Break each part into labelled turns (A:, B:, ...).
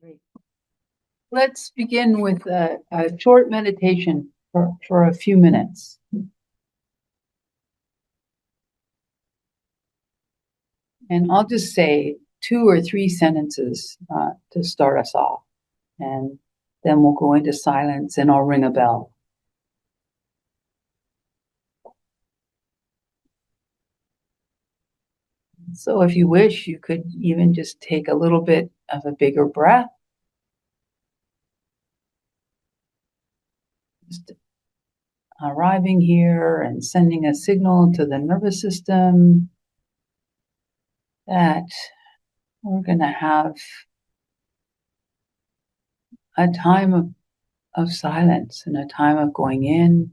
A: Great. Let's begin with a short meditation for a few minutes. And I'll just say 2 or 3 sentences to start us off. And then we'll go into silence and I'll ring a bell. So if you wish, you could even just take a little bit of a bigger breath. Just arriving here and sending a signal to the nervous system that we're going to have a time of silence and a time of going in.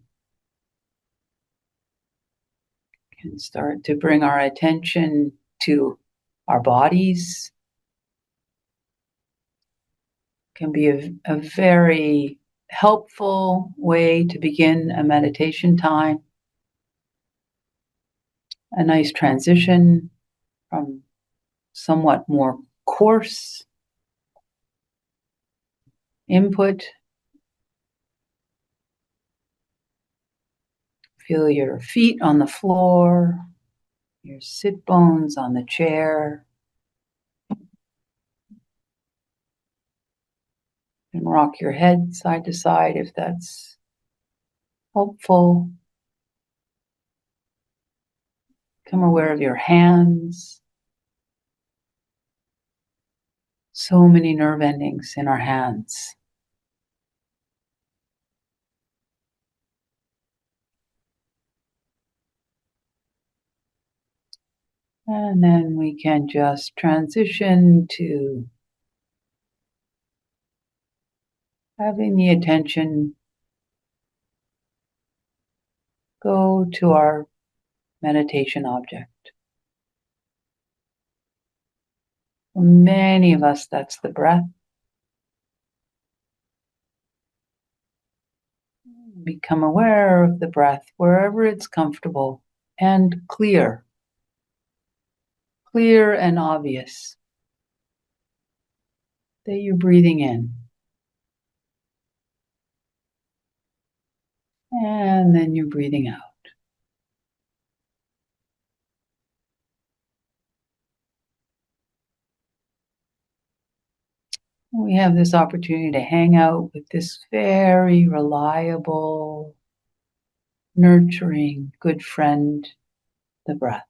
A: Can start to bring our attention to our bodies. Can be a very helpful way to begin a meditation time. A nice transition from somewhat more coarse input. Feel your feet on the floor, your sit bones on the chair. And rock your head side to side if that's helpful. Become aware of your hands. So many nerve endings in our hands. And then we can just transition to having the attention go to our meditation object. For many of us, that's the breath. Become aware of the breath wherever it's comfortable and clear and obvious that you're breathing in. And then you're breathing out. We have this opportunity to hang out with this very reliable, nurturing, good friend, the breath.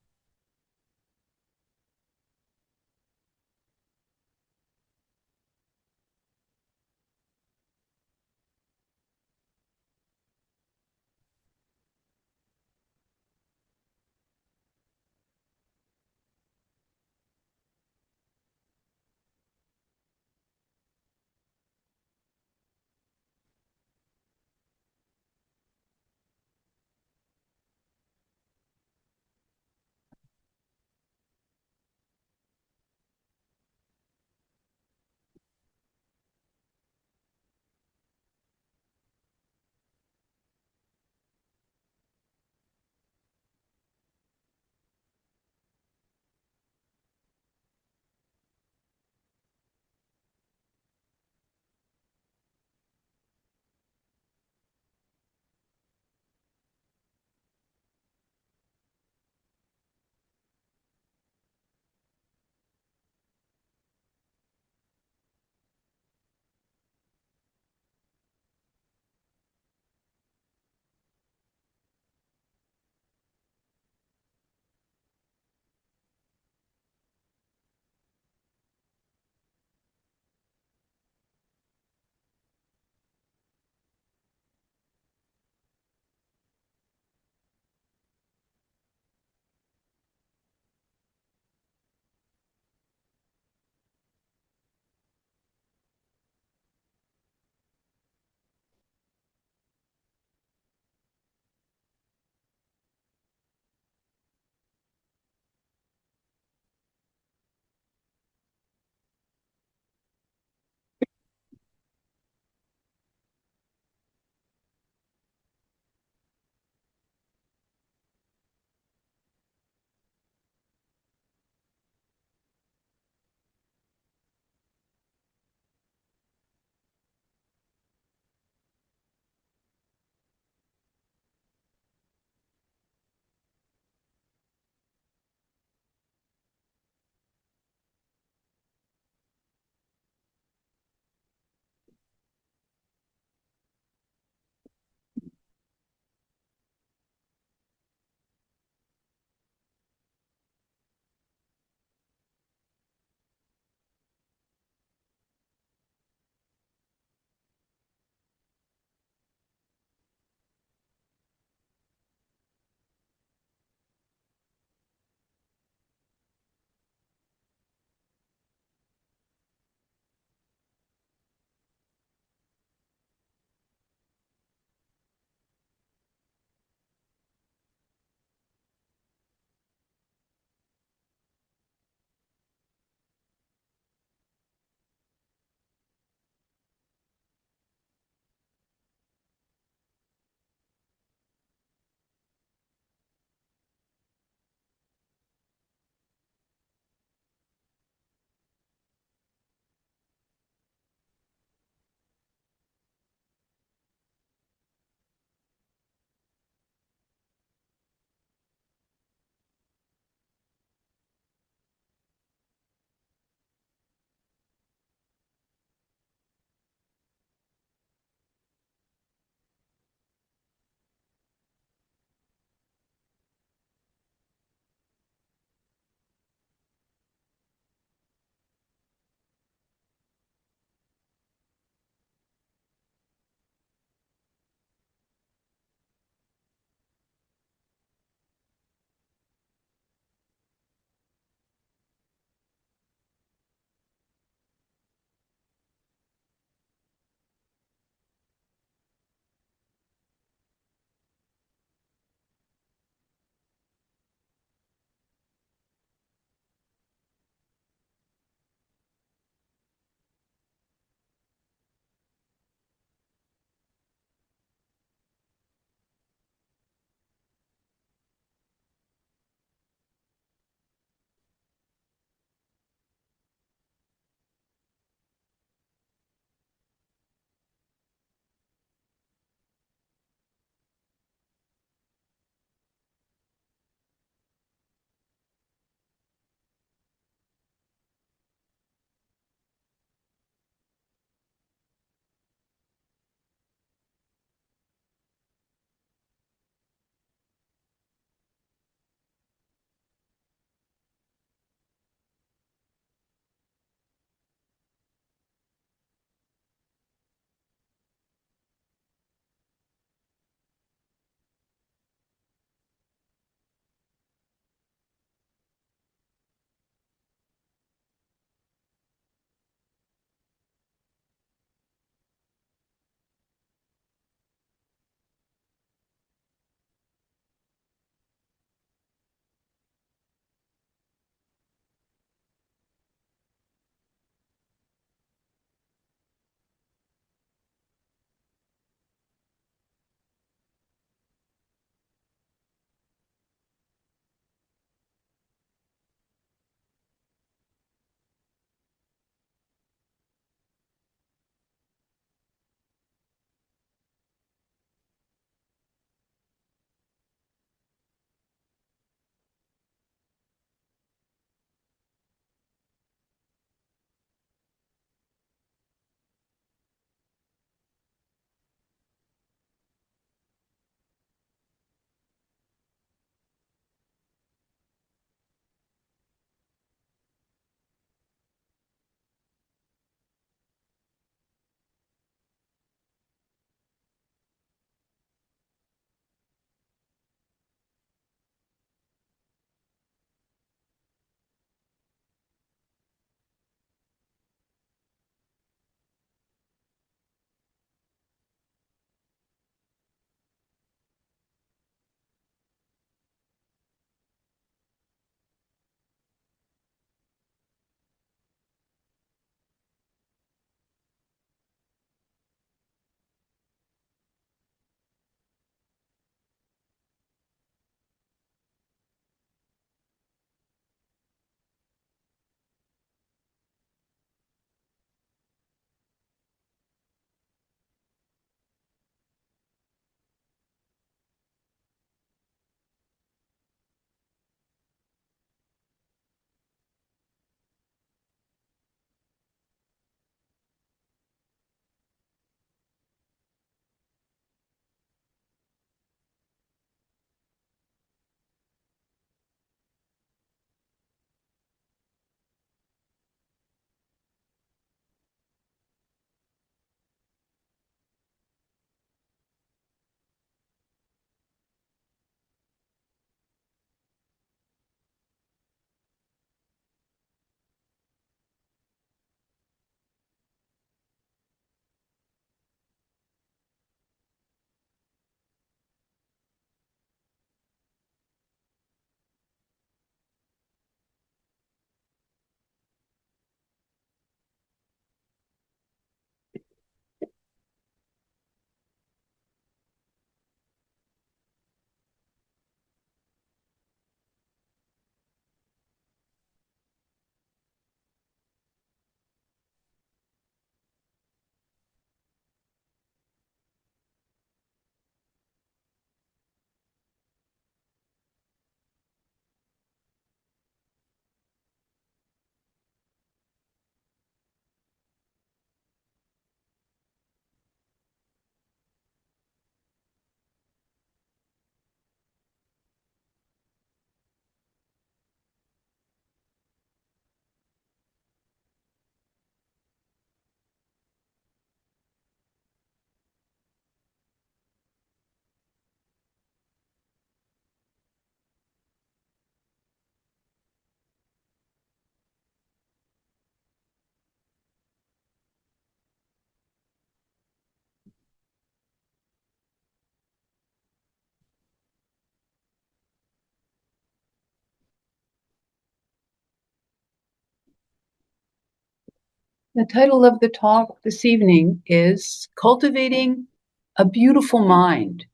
A: The title of the talk this evening is Cultivating a Beautiful Mind.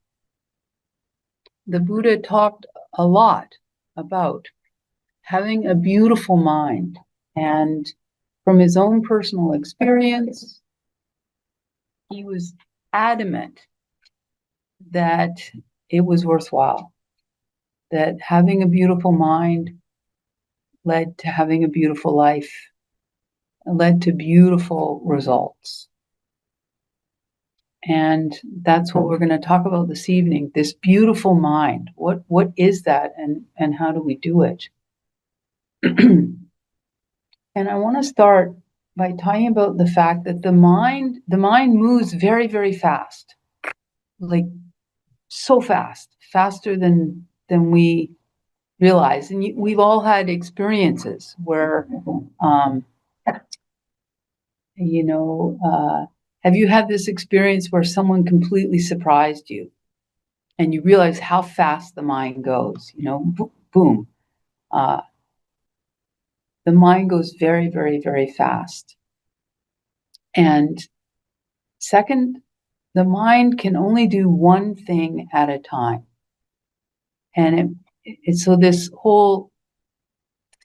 A: The Buddha talked a lot about having a beautiful mind, and from his own personal experience, he was adamant that it was worthwhile, that having a beautiful mind led to having a beautiful life, led to beautiful results. And that's what we're going to talk about this evening, this beautiful mind. What is that, and how do we do it? And I want to start by talking about the fact that the mind moves very, very fast, like so fast, faster than we realize. And we've all had experiences where, have you had this experience where someone completely surprised you and you realize how fast the mind goes? Boom. The mind goes very, very, very fast. And second, the mind can only do one thing at a time. And so this whole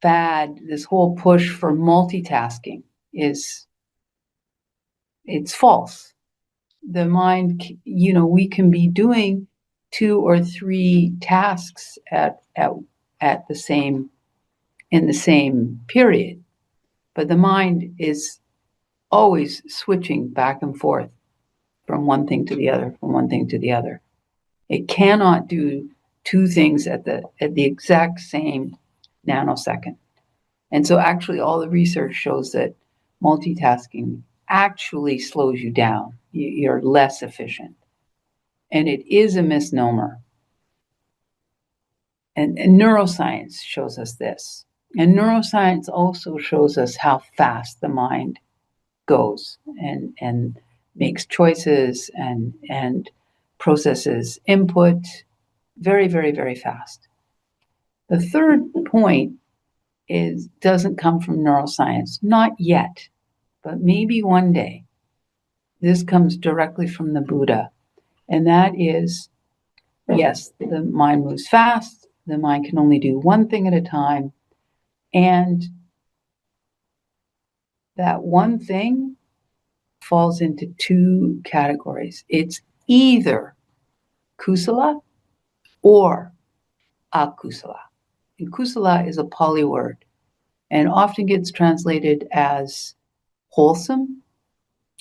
A: fad, this whole push for multitasking it's false. The mind, we can be doing 2 or 3 tasks at the same in the same period, but the mind is always switching back and forth from one thing to the other, from one thing to the other. It cannot do 2 things at the exact same nanosecond. And so actually all the research shows that multitasking actually slows you down. You're less efficient. And it is a misnomer. And neuroscience shows us this. And neuroscience also shows us how fast the mind goes and makes choices and processes input very, very, very fast. The third point doesn't come from neuroscience, not yet, but maybe one day. This comes directly from the Buddha, and that is, yes, the mind moves fast, the mind can only do one thing at a time, and that one thing falls into 2 categories. It's either kusala or akusala. And kusala is a Pali word and often gets translated as wholesome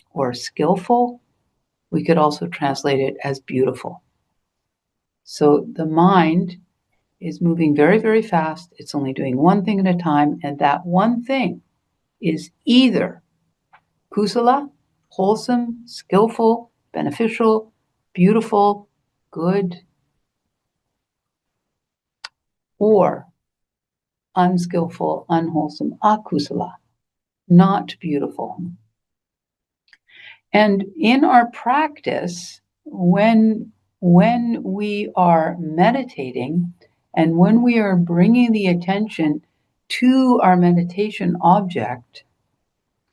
A: or skillful. We could also translate it as beautiful. So the mind is moving very, very fast. It's only doing one thing at a time, and that one thing is either kusala, wholesome, skillful, beneficial, beautiful, good, or unskillful, unwholesome, akusala, not beautiful. And in our practice, when we are meditating and when we are bringing the attention to our meditation object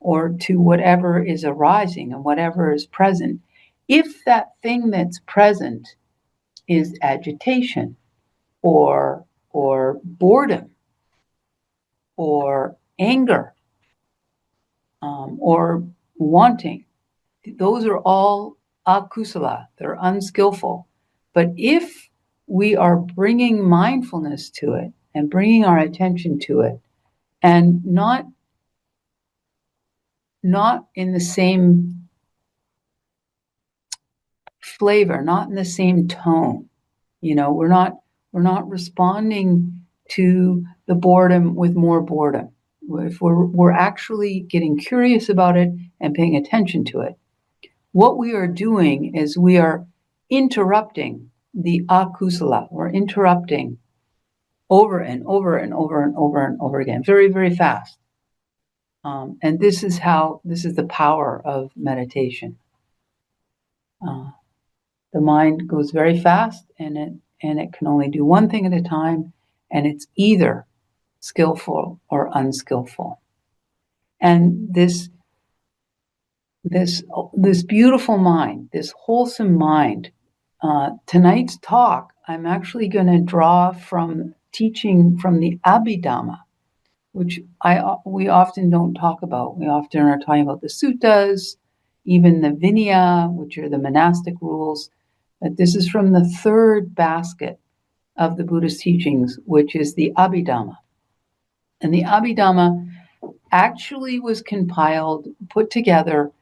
A: or to whatever is arising and whatever is present, if that thing that's present is agitation or boredom or anger or wanting, those are all akusala, they're unskillful. But if we are bringing mindfulness to it and bringing our attention to it, and not in the same flavor, not in the same tone, we're not responding to the boredom with more boredom. If we're actually getting curious about it and paying attention to it, what we are doing is we are interrupting the akusala. We're interrupting over and over and over and over and over again, very, very fast. And this is the power of meditation. The mind goes very fast, and it can only do one thing at a time, and it's either skillful or unskillful. And this this beautiful mind, this wholesome mind. Tonight's talk, I'm actually going to draw from teaching from the Abhidhamma, which we often don't talk about. We often are talking about the suttas, even the Vinaya, which are the monastic rules. But this is from the third basket of the Buddhist teachings, which is the Abhidhamma. And the Abhidhamma actually was compiled, put together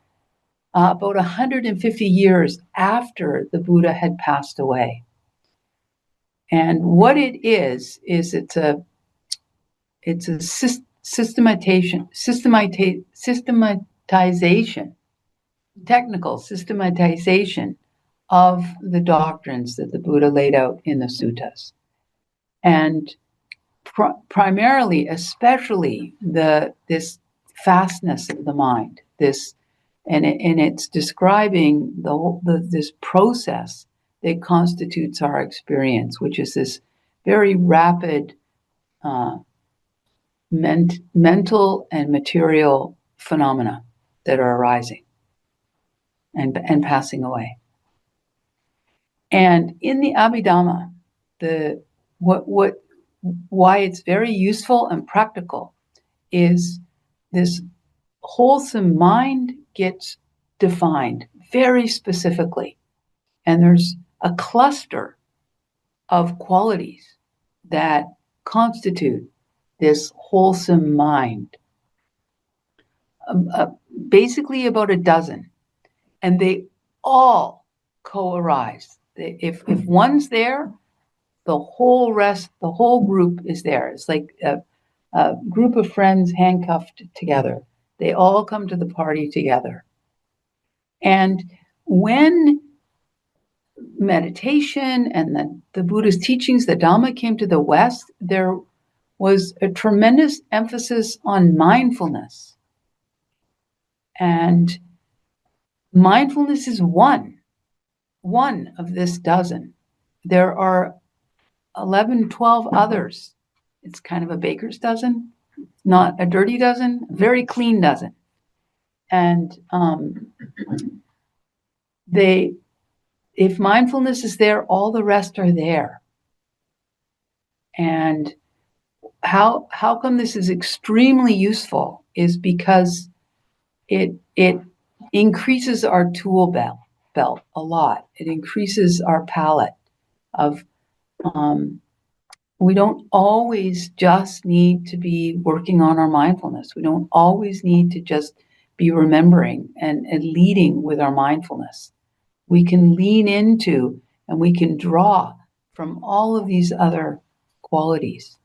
A: about 150 years after the Buddha had passed away. And what it is it's a systematization, technical systematization of the doctrines that the Buddha laid out in the suttas. And primarily, especially this fastness of the mind, and it's describing this process that constitutes our experience, which is this very rapid mental and material phenomena that are arising and passing away. And in the Abhidhamma, why it's very useful and practical is this wholesome mind gets defined very specifically. And there's a cluster of qualities that constitute this wholesome mind. Basically about a dozen. And they all co-arise. If one's there, the whole group is there. It's like a group of friends handcuffed together. They all come to the party together. And when meditation and the Buddhist teachings, the Dhamma came to the West, there was a tremendous emphasis on mindfulness. And mindfulness is one of this dozen. There are 11, 12 others. It's kind of a baker's dozen, not a dirty dozen, a very clean dozen. And if mindfulness is there, all the rest are there. And how come this is extremely useful is because it increases our tool belt a lot. It increases our palette of we don't always just need to be working on our mindfulness. We don't always need to just be remembering and leading with our mindfulness. We can lean into and we can draw from all of these other qualities.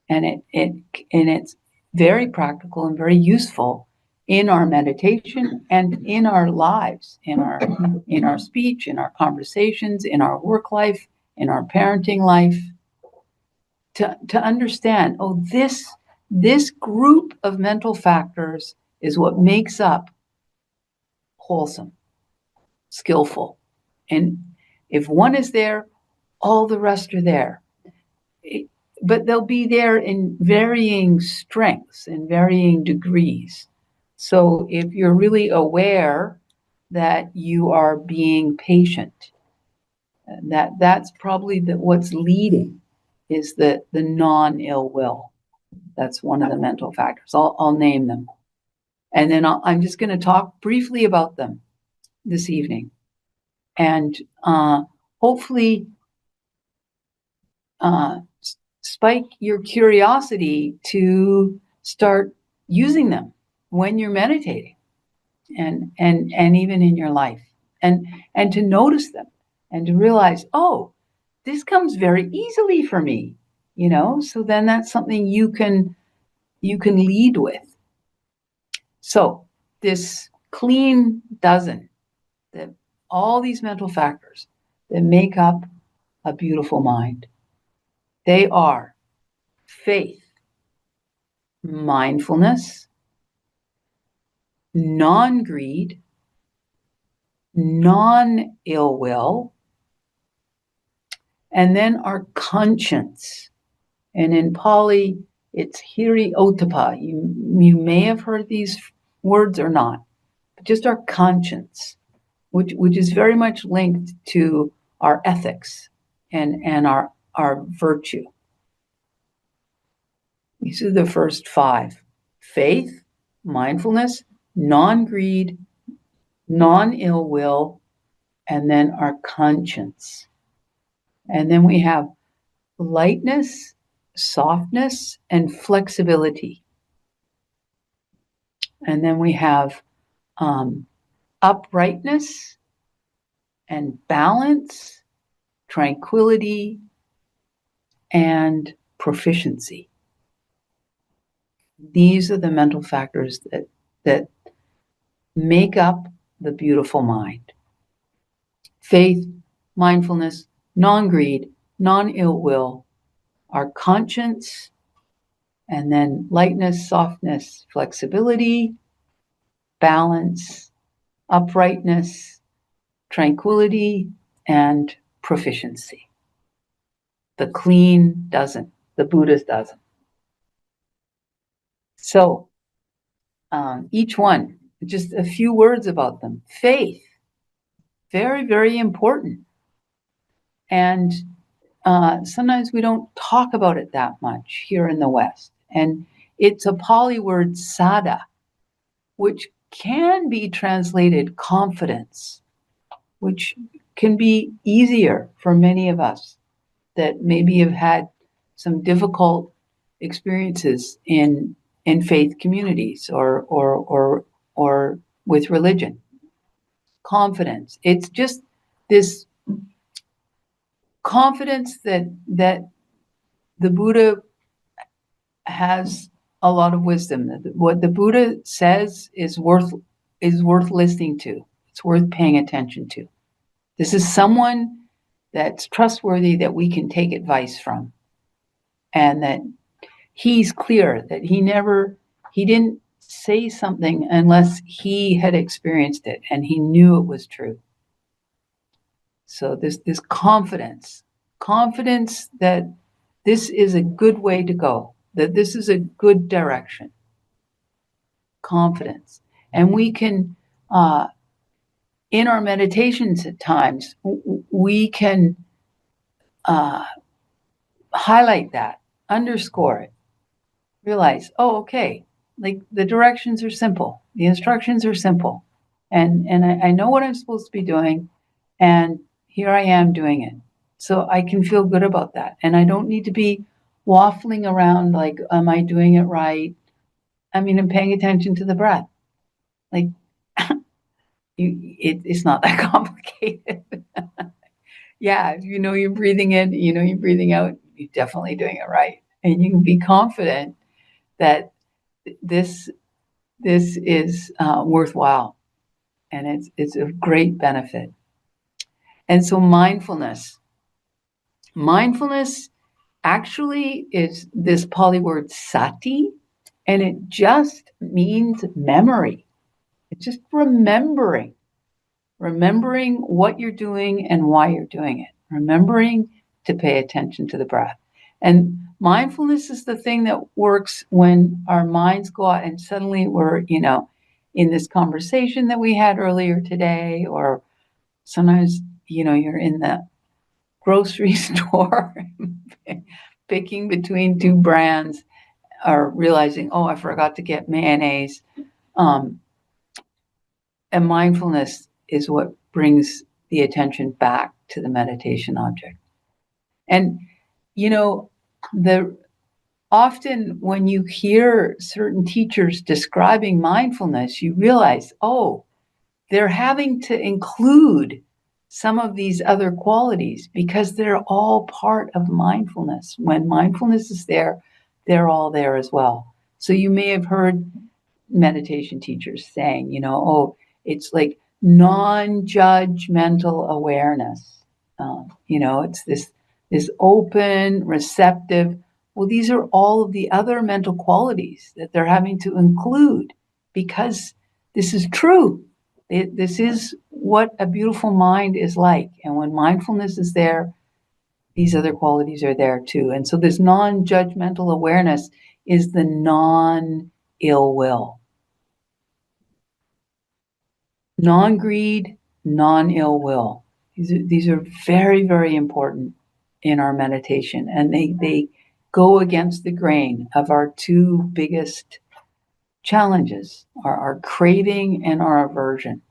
A: And it's very practical and very useful in our meditation and in our lives, in our speech, in our conversations, in our work life, in our parenting life, to understand, this group of mental factors is what makes up wholesome, skillful. And if one is there, all the rest are there. But they'll be there in varying strengths and varying degrees. So if you're really aware that you are being patient, that's probably what's leading is the non-ill will. That's one of the mental factors. I'll name them. And then I'm just going to talk briefly about them this evening. And hopefully spike your curiosity to start using them when you're meditating and even in your life. And to notice them and to realize, this comes very easily for me, so then that's something you can lead with. So this clean dozen, all these mental factors that make up a beautiful mind, they are faith, mindfulness, non-greed, non-ill will, and then our conscience. And in Pali, it's hiri ottappa. You may have heard these words or not. just our conscience, which is very much linked to our ethics and our virtue. These are the first five: faith, mindfulness, non-greed, non-ill will, and then our conscience. And then we have lightness, softness, and flexibility. And then we have uprightness and balance, tranquility, and proficiency. These are the mental factors that make up the beautiful mind. Faith, mindfulness, non-greed, non-ill will, our conscience, and then lightness, softness, flexibility, balance, uprightness, tranquility, and proficiency. The clean doesn't. The Buddhist doesn't. So each one, just a few words about them. Faith, very, very important. And sometimes we don't talk about it that much here in the West. And it's a Pali word, sada, which can be translated confidence, which can be easier for many of us that maybe have had some difficult experiences in faith communities or with religion. Confidence. It's just this confidence that the Buddha has a lot of wisdom. What the Buddha says is worth listening to. It's worth paying attention to. This is someone that's trustworthy, that we can take advice from, and that he's clear that he didn't say something unless he had experienced it and he knew it was true. So this confidence that this is a good way to go, that this is a good direction. Confidence. And we can, in our meditations at times, we can highlight that, underscore it, realize, oh, okay, like the directions are simple, the instructions are simple, and I know what I'm supposed to be doing, and here I am doing it. So I can feel good about that. And I don't need to be waffling around like, am I doing it right? I mean, I'm paying attention to the breath. Like, it's not that complicated. Yeah, if you know you're breathing in, you know you're breathing out, you're definitely doing it right. And you can be confident that this is worthwhile, and it's a great benefit. And so mindfulness actually is this Pali word sati, and it just means memory. It's just remembering what you're doing and why you're doing it, remembering to pay attention to the breath. And mindfulness is the thing that works when our minds go out and suddenly we're, in this conversation that we had earlier today, or sometimes, you're in the grocery store picking between two brands, or realizing, oh, I forgot to get mayonnaise. And mindfulness is what brings the attention back to the meditation object. And, often when you hear certain teachers describing mindfulness, you realize, oh, they're having to include some of these other qualities because they're all part of mindfulness. When mindfulness is there, they're all there as well. So you may have heard meditation teachers saying, oh, it's like non-judgmental awareness. It's this open, receptive. Well, these are all of the other mental qualities that they're having to include because this is true. This is what a beautiful mind is like. And when mindfulness is there, these other qualities are there too. And so this non-judgmental awareness is the non-ill will. non-greed, non-ill will. These are very, very important in our meditation, and they go against the grain of our two biggest challenges, our craving and our aversion.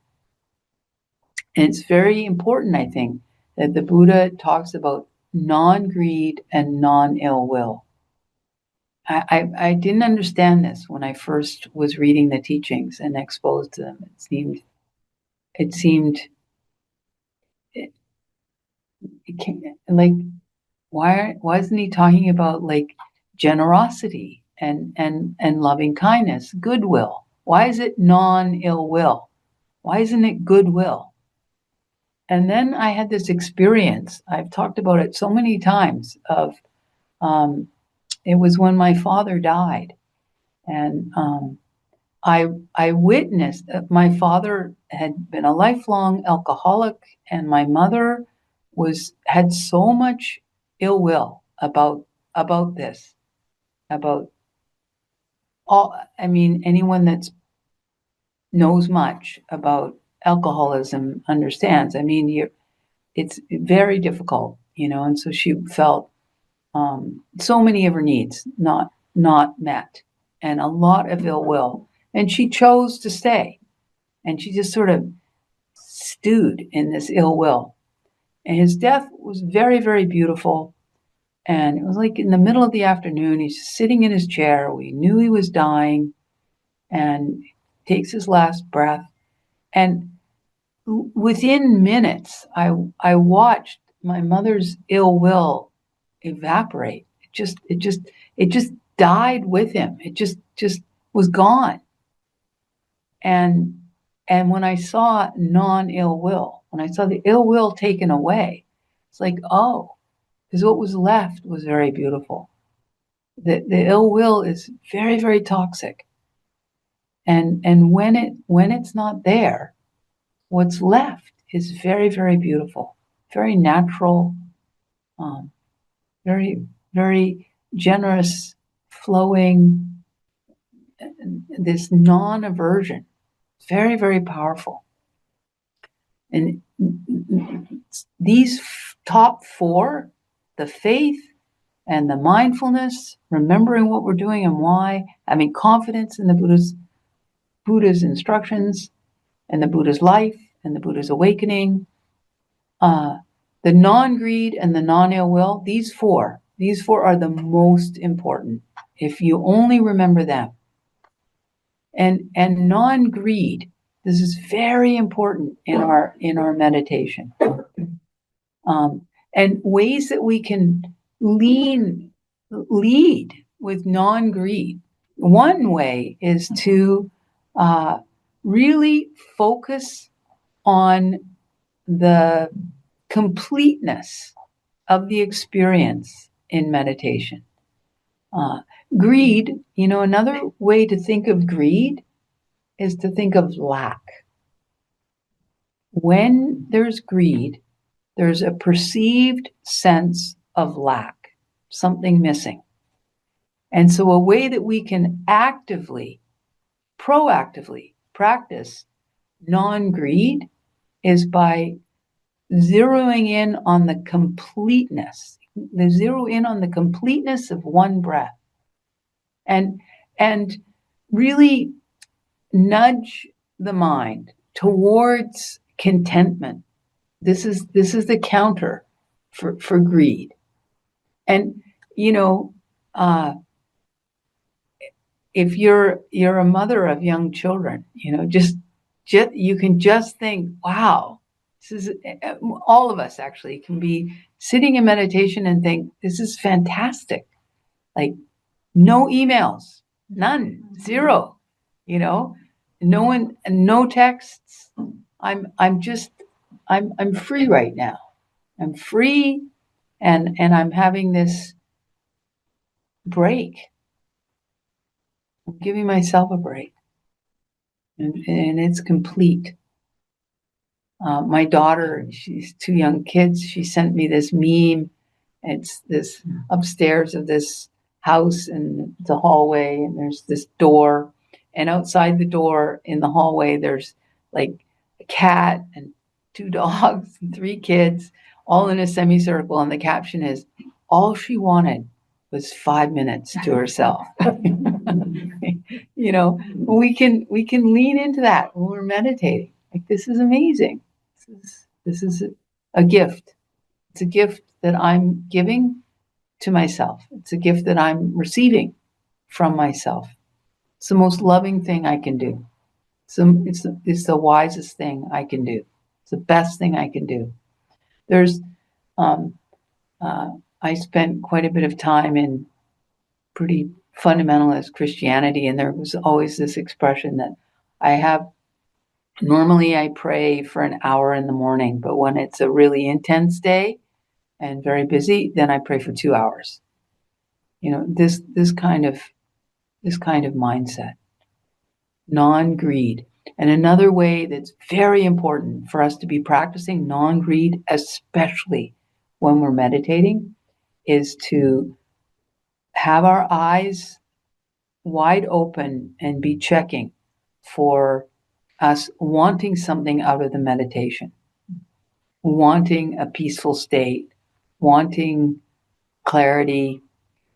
A: And it's very important, I think, that the Buddha talks about non-greed and non-ill will. I didn't understand this when I first was reading the teachings and exposed to them. It seemed it, like why isn't he talking about like generosity and loving kindness, goodwill? Why is it non-ill will? Why isn't it goodwill? And then I had this experience. I've talked about it so many times. Of it was when my father died, and I witnessed that my father had been a lifelong alcoholic, and my mother had so much ill will about this, about all. I mean, anyone that knows much about alcoholism understands. I mean, it's very difficult, and so she felt so many of her needs not met, and a lot of ill will, and she chose to stay, and she just sort of stewed in this ill will. And his death was very, very beautiful. And it was like in the middle of the afternoon, he's sitting in his chair. We knew he was dying, and takes his last breath. And within minutes, I watched my mother's ill will evaporate. It just died with him. It just was gone. And when I saw non-ill will, when I saw the ill will taken away, it's like, oh, because what was left was very beautiful. The ill will is very, very toxic. And when it's not there, what's left is very, very beautiful, very natural, um, very, very generous, flowing, this non-aversion, very, very powerful. And these top four, the faith and the mindfulness, remembering what we're doing and why, having confidence in the Buddha's instructions and the Buddha's life and the Buddha's awakening, the non-greed and the non-ill will, these four are the most important. If you only remember them. And non-greed, this is very important in our meditation. And ways that we can lead with non-greed. One way is to really focus on the completeness of the experience in meditation. Greed, another way to think of greed is to think of lack. When there's greed, there's a perceived sense of lack, something missing. And so a way that we can proactively practice non-greed is by zeroing in on the completeness. Zero in on the completeness of one breath. And really nudge the mind towards contentment. This is the counter for greed. And if you're a mother of young children, just you can just think, wow, this is, all of us actually can be sitting in meditation and think, this is fantastic. Like, no emails, none, zero, no one, no texts. I'm free right now. I'm free, and I'm having this break. I'm giving myself a break, and it's complete. My daughter, she's two young kids. She sent me this meme. It's this upstairs of this house, and it's a hallway, and there's this door, and outside the door in the hallway, there's like a cat and 2 dogs and 3 kids all in a semicircle, and the caption is, all she wanted was 5 minutes to herself. We can lean into that when we're meditating. Like, this is amazing. This is a gift. It's a gift that I'm giving to myself. It's a gift that I'm receiving from myself. It's the most loving thing I can do. It's the wisest thing I can do. It's the best thing I can do. There's um, I spent quite a bit of time in pretty fundamentalist Christianity, and there was always this expression that I have. Normally, I pray for an hour in the morning, but when it's a really intense day and very busy, then I pray for 2 hours. This kind of mindset, non-greed. And another way that's very important for us to be practicing non-greed, especially when we're meditating, is to have our eyes wide open and be checking for us wanting something out of the meditation, wanting a peaceful state, wanting clarity,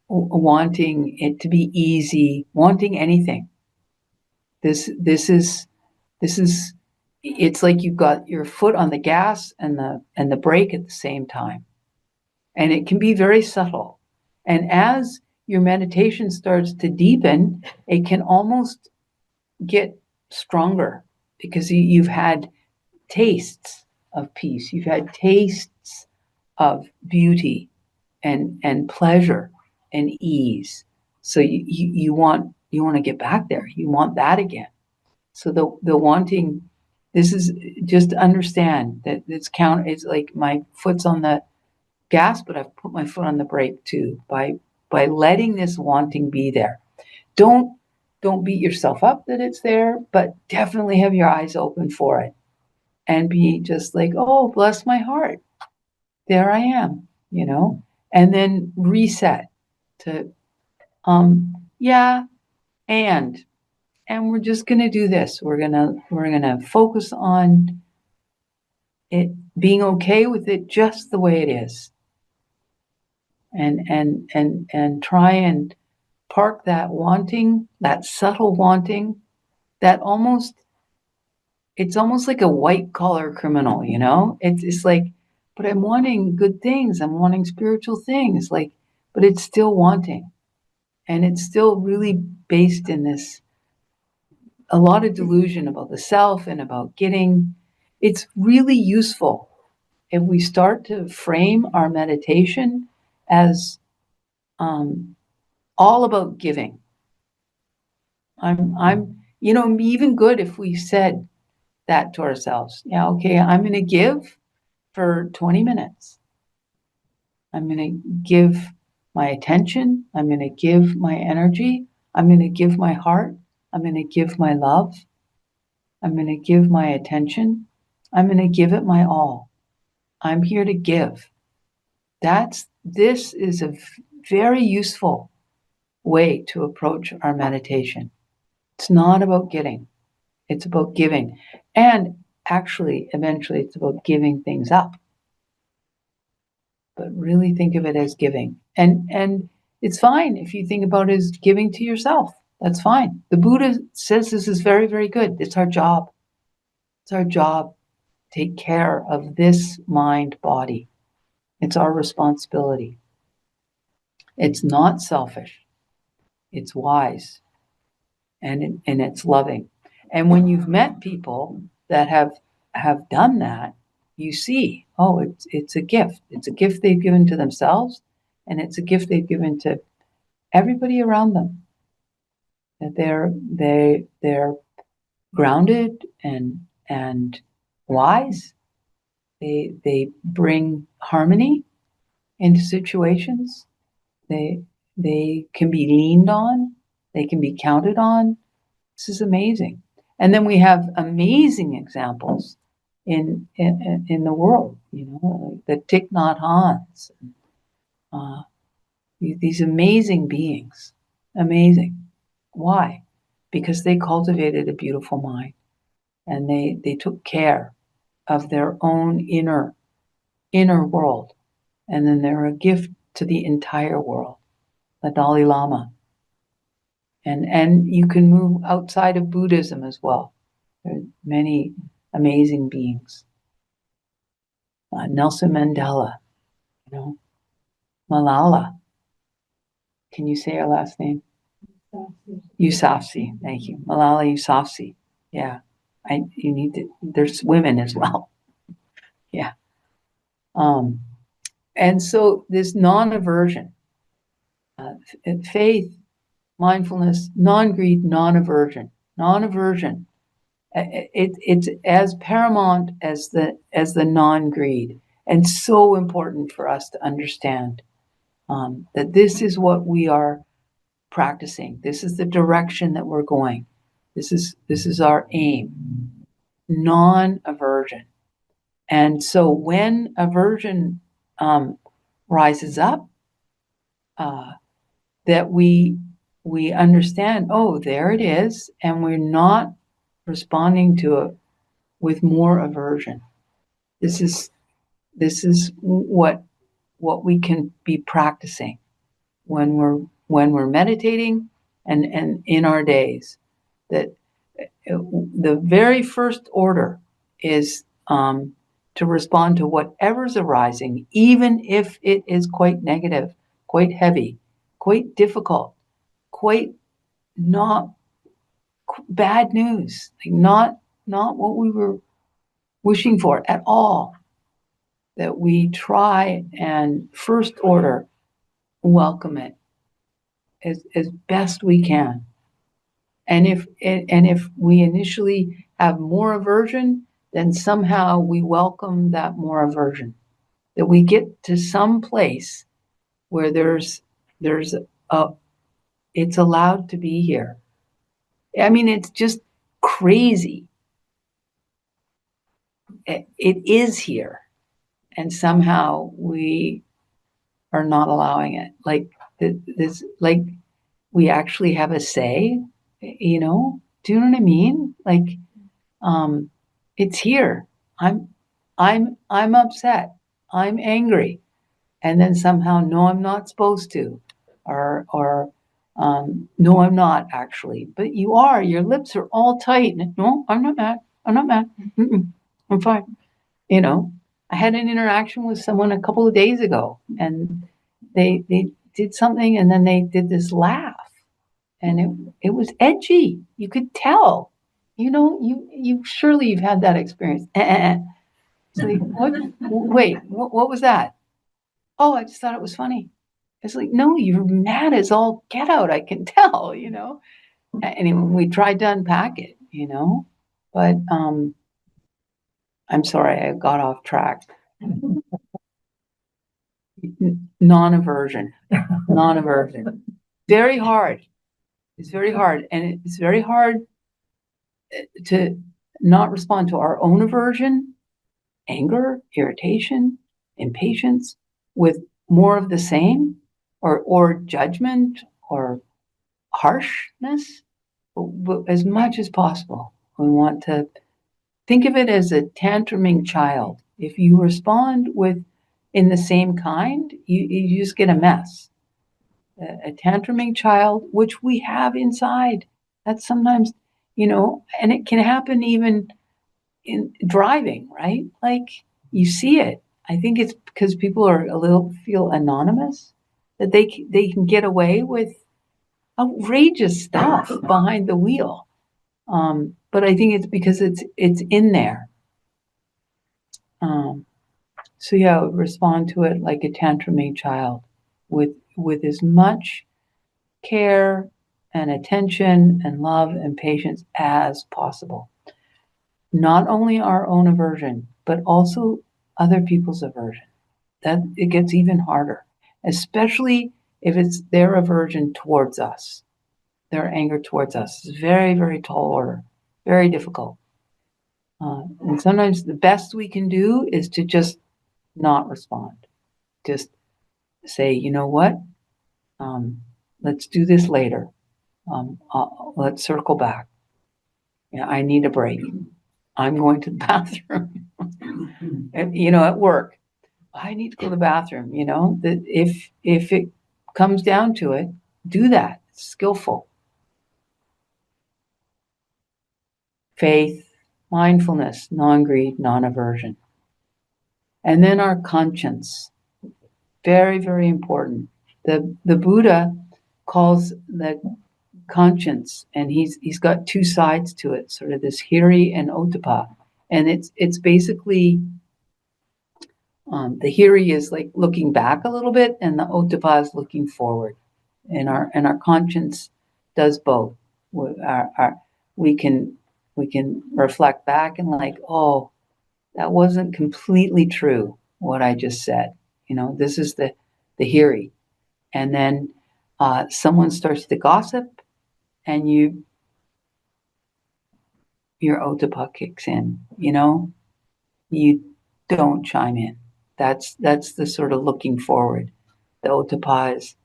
A: wanting it to be easy, wanting anything. This is it's like you've got your foot on the gas and the brake at the same time. And it can be very subtle. And as your meditation starts to deepen, it can almost get stronger because you've had tastes of peace. You've had tastes of beauty and pleasure and ease. So you want to get back there. You want that again. So the wanting, this is just understand that it's like my foot's on the gas, but I've put my foot on the brake too by letting this wanting be there. Don't don't beat yourself up that it's there, but definitely have your eyes open for it and be just like, oh, bless my heart. There I am, and then reset to, yeah, and we're just going to do this. We're going to focus on it being okay with it just the way it is. And try and park that wanting, that subtle wanting, that it's almost like a white collar criminal. It's like, but I'm wanting good things. I'm wanting spiritual things. Like, but it's still wanting. And it's still really based in this, a lot of delusion about the self and about getting. It's really useful if we start to frame our meditation as all about giving. It'd be even good if we said that to ourselves. Yeah, okay, I'm going to give for 20 minutes. I'm going to give my attention. I'm going to give my energy. I'm going to give my heart. I'm going to give my love. I'm going to give my attention. I'm going to give it my all. I'm here to give. This is a very useful way to approach our meditation. It's not about getting. It's about giving. And actually, eventually, it's about giving things up. But really think of it as giving. And it's fine if you think about it as giving to yourself. That's fine. The Buddha says this is very, very good. It's our job. It's our job. Take care of this mind body. It's our responsibility. It's not selfish. It's wise. And it's loving. And when you've met people that have done that, you see, oh, it's a gift. It's a gift they've given to themselves, and it's a gift they've given to everybody around them. That they're grounded and wise. They bring harmony into situations. They can be leaned on. They can be counted on. This is amazing. And then we have amazing examples in the world, like the Thich Nhat Hanhs, these amazing beings. Amazing. Why? Because they cultivated a beautiful mind. and they took care of their own inner world, and then they're a gift to the entire world. The Dalai Lama, and you can move outside of Buddhism as well. There are many amazing beings. Nelson Mandela, Malala. Can you say her last name? Yousafzai. Thank you, Malala Yousafzai. Yeah, you need to. There's women as well. Yeah. And so this non-aversion, faith, mindfulness, non-greed, non-aversion, it's as paramount as the non-greed, and so important for us to understand that this is what we are practicing. This is the direction that we're going. This is our aim. Non-aversion. And so when aversion rises up, that we understand, oh, there it is, and we're not responding to it with more aversion. This is what we can be practicing when we're meditating and in our days. That the very first order is to respond to whatever's arising, even if it is quite negative, quite heavy, quite difficult, quite not bad news, like not what we were wishing for at all. That we try and first order welcome it as best we can. And if we initially have more aversion, then somehow we welcome that more aversion. That we get to some place where there's it's allowed to be here. I mean, it's just crazy. It is here, and somehow we are not allowing it. Like this, like we actually have a say. Do you know what I mean? Like, it's here. I'm upset. I'm angry, and then somehow, no, I'm not supposed to, or no, I'm not actually, but you are. Your lips are all tight. No, I'm not mad. I'm not mad. I'm fine. I had an interaction with someone a couple of days ago, and they did something, and then they did this laugh, and it was edgy. You could tell. You surely you've had that experience. It's like, what? Wait, what was that? Oh, I just thought it was funny. It's like, no, you're mad as all get out. I can tell. Anyway, we tried to unpack it. But I'm sorry, I got off track. Non-aversion. Very hard. It's very hard. And it's very hard to not respond to our own aversion, anger, irritation, impatience with more of the same, or judgment or harshness. But as much as possible, we want to think of it as a tantruming child. If you respond with in the same kind, you just get a mess. A tantruming child, which we have inside. That's sometimes, and it can happen even in driving, right? Like you see it. I think it's because people are a little feel anonymous that they can get away with outrageous stuff behind the wheel. But I think it's because it's in there. So yeah, I would respond to it like a tantruming child with as much care and attention and love and patience as possible. Not only our own aversion, but also other people's aversion. That it gets even harder, especially if it's their aversion towards us, their anger towards us. It's very, very tall order, very difficult. And sometimes the best we can do is to just not respond. Just say, you know what? Let's do this later. Let's circle back. Yeah, I need a break. I'm going to the bathroom. At work, I need to go to the bathroom. That if it comes down to it, do that. It's skillful. Faith, mindfulness, non-greed, non-aversion. And then our conscience. Very, very important. The Buddha calls the conscience, and he's got two sides to it, sort of this hiri and ottappa. And it's basically the hiri is like looking back a little bit, and the ottappa is looking forward. And our conscience does both. We can reflect back and like, oh, that wasn't completely true what I just said. This is the hiri. And then someone starts to gossip, and your ottappa kicks in. You don't chime in. That's the sort of looking forward. The ottappa is.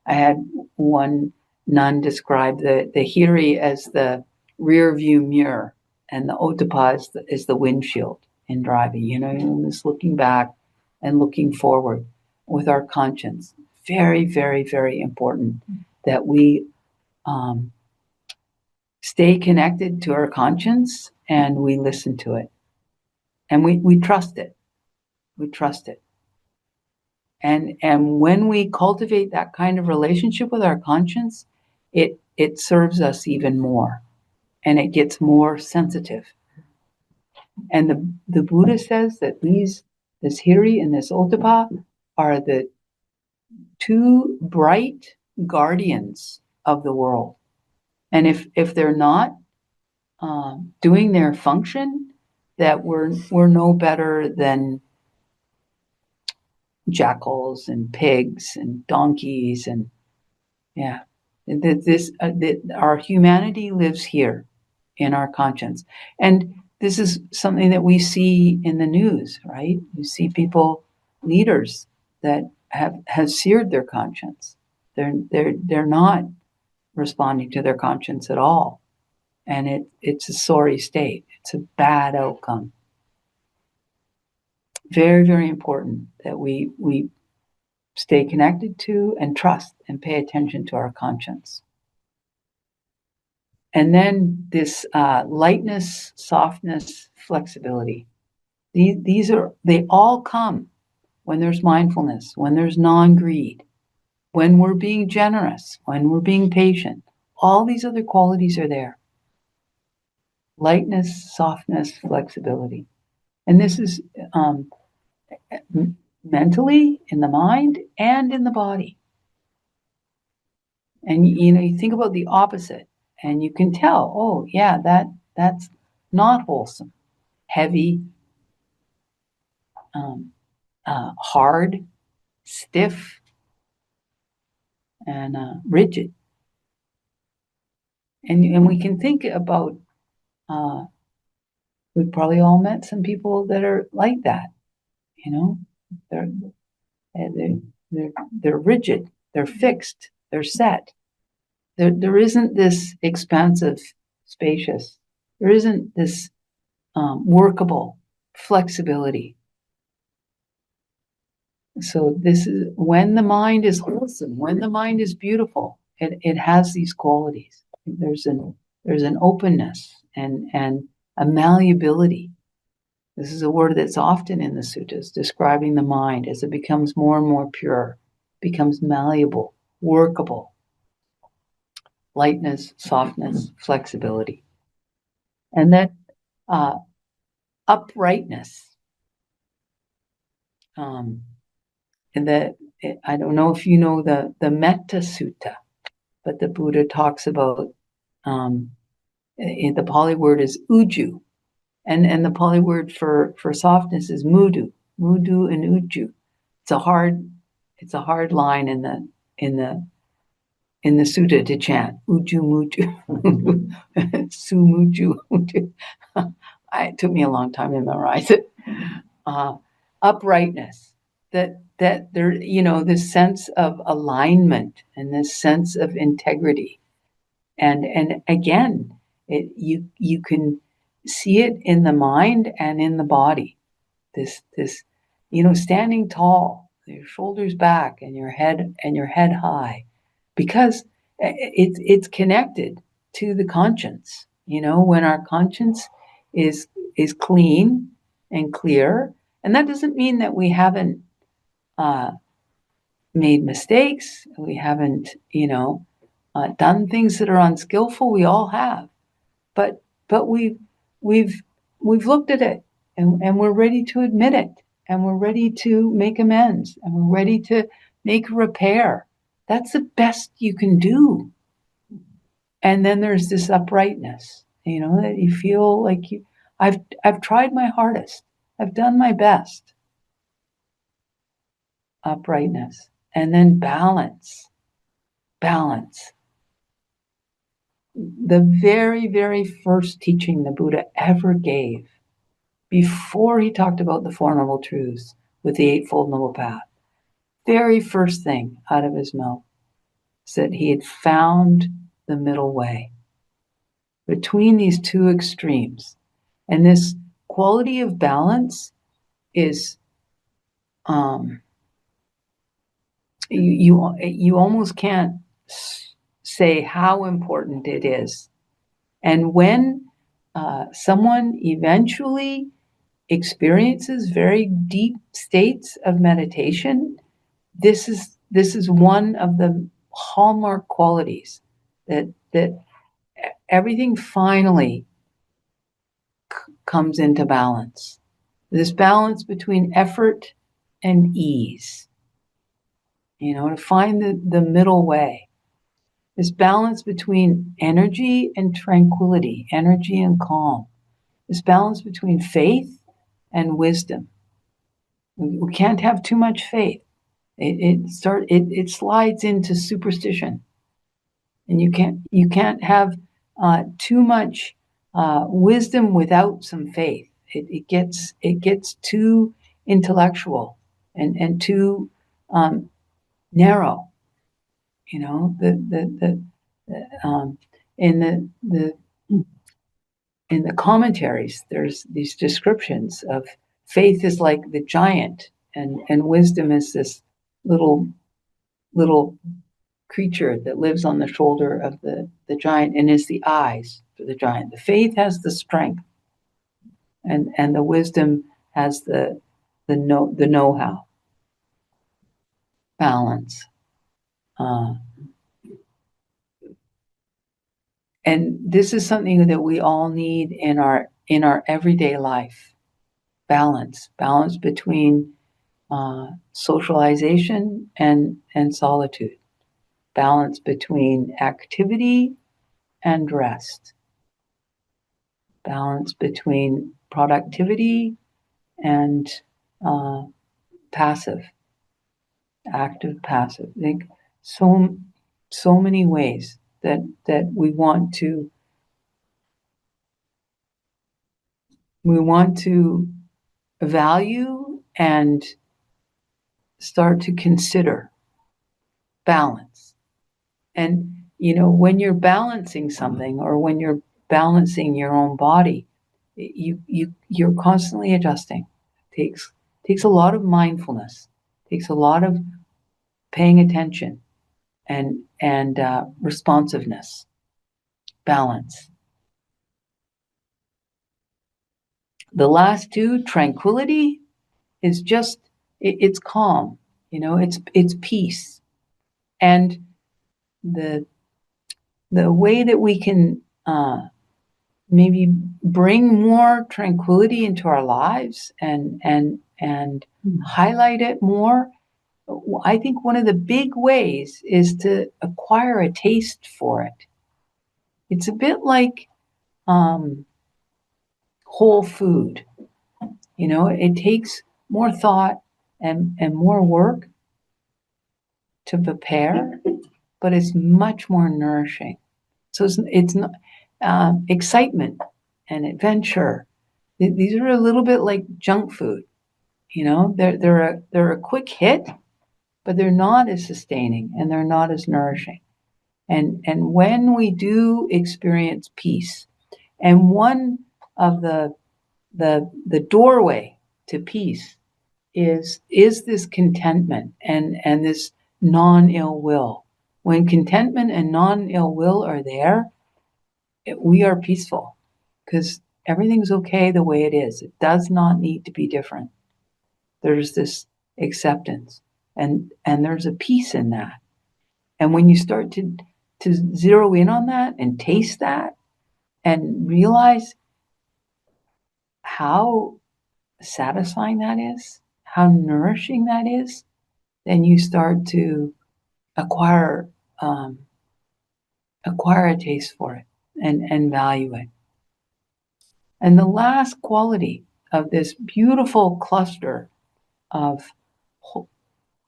A: I had one nun describe the hiri as the rear view mirror, and the ottappa is the windshield in driving. This looking back and looking forward with our conscience. Very, very, very important that we stay connected to our conscience and we listen to it. And we trust it. We trust it. And when we cultivate that kind of relationship with our conscience, it serves us even more, and it gets more sensitive. And the Buddha says that this hiri and this ottappa are the two bright guardians of the world. And if they're not doing their function, that we're no better than jackals and pigs and donkeys and yeah. Our humanity lives here in our conscience, and this is something that we see in the news, right? You see leaders that have seared their conscience. They're not responding to their conscience at all, and it's a sorry state. It's a bad outcome. Very, very important that we stay connected to and trust and pay attention to our conscience. And then this lightness, softness, flexibility. They all come when there's mindfulness, when there's non-greed, when we're being generous, when we're being patient. All these other qualities are there. Lightness, softness, flexibility. And this is mentally, in the mind, and in the body. And you think about the opposite, and you can tell, oh yeah, that's not wholesome. Heavy, hard, stiff, and rigid. And we can think about, we've probably all met some people that are like that. They're they're rigid, they're fixed, they're set. There isn't this expansive, spacious. There isn't this workable flexibility. So this is when the mind is wholesome, when the mind is beautiful, it has these qualities. There's an openness and a malleability. This is a word that's often in the suttas describing the mind as it becomes more and more pure, becomes malleable, workable. Lightness, softness, flexibility. And then uprightness. And that I don't know if you know the Metta Sutta, but the Buddha talks about the Pali word is uju, and the Pali word for softness is mudu, and uju. It's a hard line in the sutta to chant uju muju, su muju. It took me a long time to memorize it. Uprightness. That there, this sense of alignment and this sense of integrity, and again, you can see it in the mind and in the body. This, standing tall, your shoulders back and your head high, because it's connected to the conscience. When our conscience is clean and clear, and that doesn't mean that we haven't uh, made mistakes. We haven't, done things that are unskillful. We all have, but we've we've looked at it, and we're ready to admit it, and we're ready to make amends, and we're ready to make a repair. That's the best you can do. And then there's this uprightness, that you feel like I've tried my hardest. I've done my best. Uprightness. And then balance. Balance. The very, very first teaching the Buddha ever gave, before he talked about the Four Noble Truths with the Eightfold Noble Path, very first thing out of his mouth said he had found the middle way between these two extremes. And this quality of balance is, you almost can't say how important it is. And when someone eventually experiences very deep states of meditation, this is one of the hallmark qualities that everything finally comes into balance. This balance between effort and ease, to find the middle way. This balance between energy and tranquility, energy and calm. This balance between faith and wisdom. We can't have too much faith. It slides into superstition, and you can't have too much wisdom without some faith. It gets too intellectual and too narrow. In the commentaries, there's these descriptions of faith is like the giant, and wisdom is this little creature that lives on the shoulder of the giant and is the eyes for the giant. The faith has the strength, and the wisdom has the know-how. Balance. And this is something that we all need in our everyday life. Balance between socialization and solitude. Balance between activity and rest. Balance between productivity and passive, active, passive. I think so many ways that we want to value and start to consider balance. And when you're balancing something, or when you're balancing your own body, you're constantly adjusting. It takes a lot of mindfulness. It takes a lot of paying attention and responsiveness. Balance. The last two, tranquility, is just it's calm. It's peace. And the way that we can maybe bring more tranquility into our lives and highlight it more, I think one of the big ways is to acquire a taste for it. It's a bit like whole food. It takes more thought and more work to prepare, but it's much more nourishing. So it's not excitement and adventure. These are a little bit like junk food. They're a quick hit, but they're not as sustaining and they're not as nourishing. And when we do experience peace, and one of the doorway to peace is this contentment and this non-ill will. When contentment and non-ill will are there, we are peaceful because everything's okay the way it is. It does not need to be different. There's this acceptance, and there's a peace in that. And when you start to zero in on that and taste that and realize how satisfying that is, how nourishing that is, then you start to acquire a taste for it and value it. And the last quality of this beautiful cluster of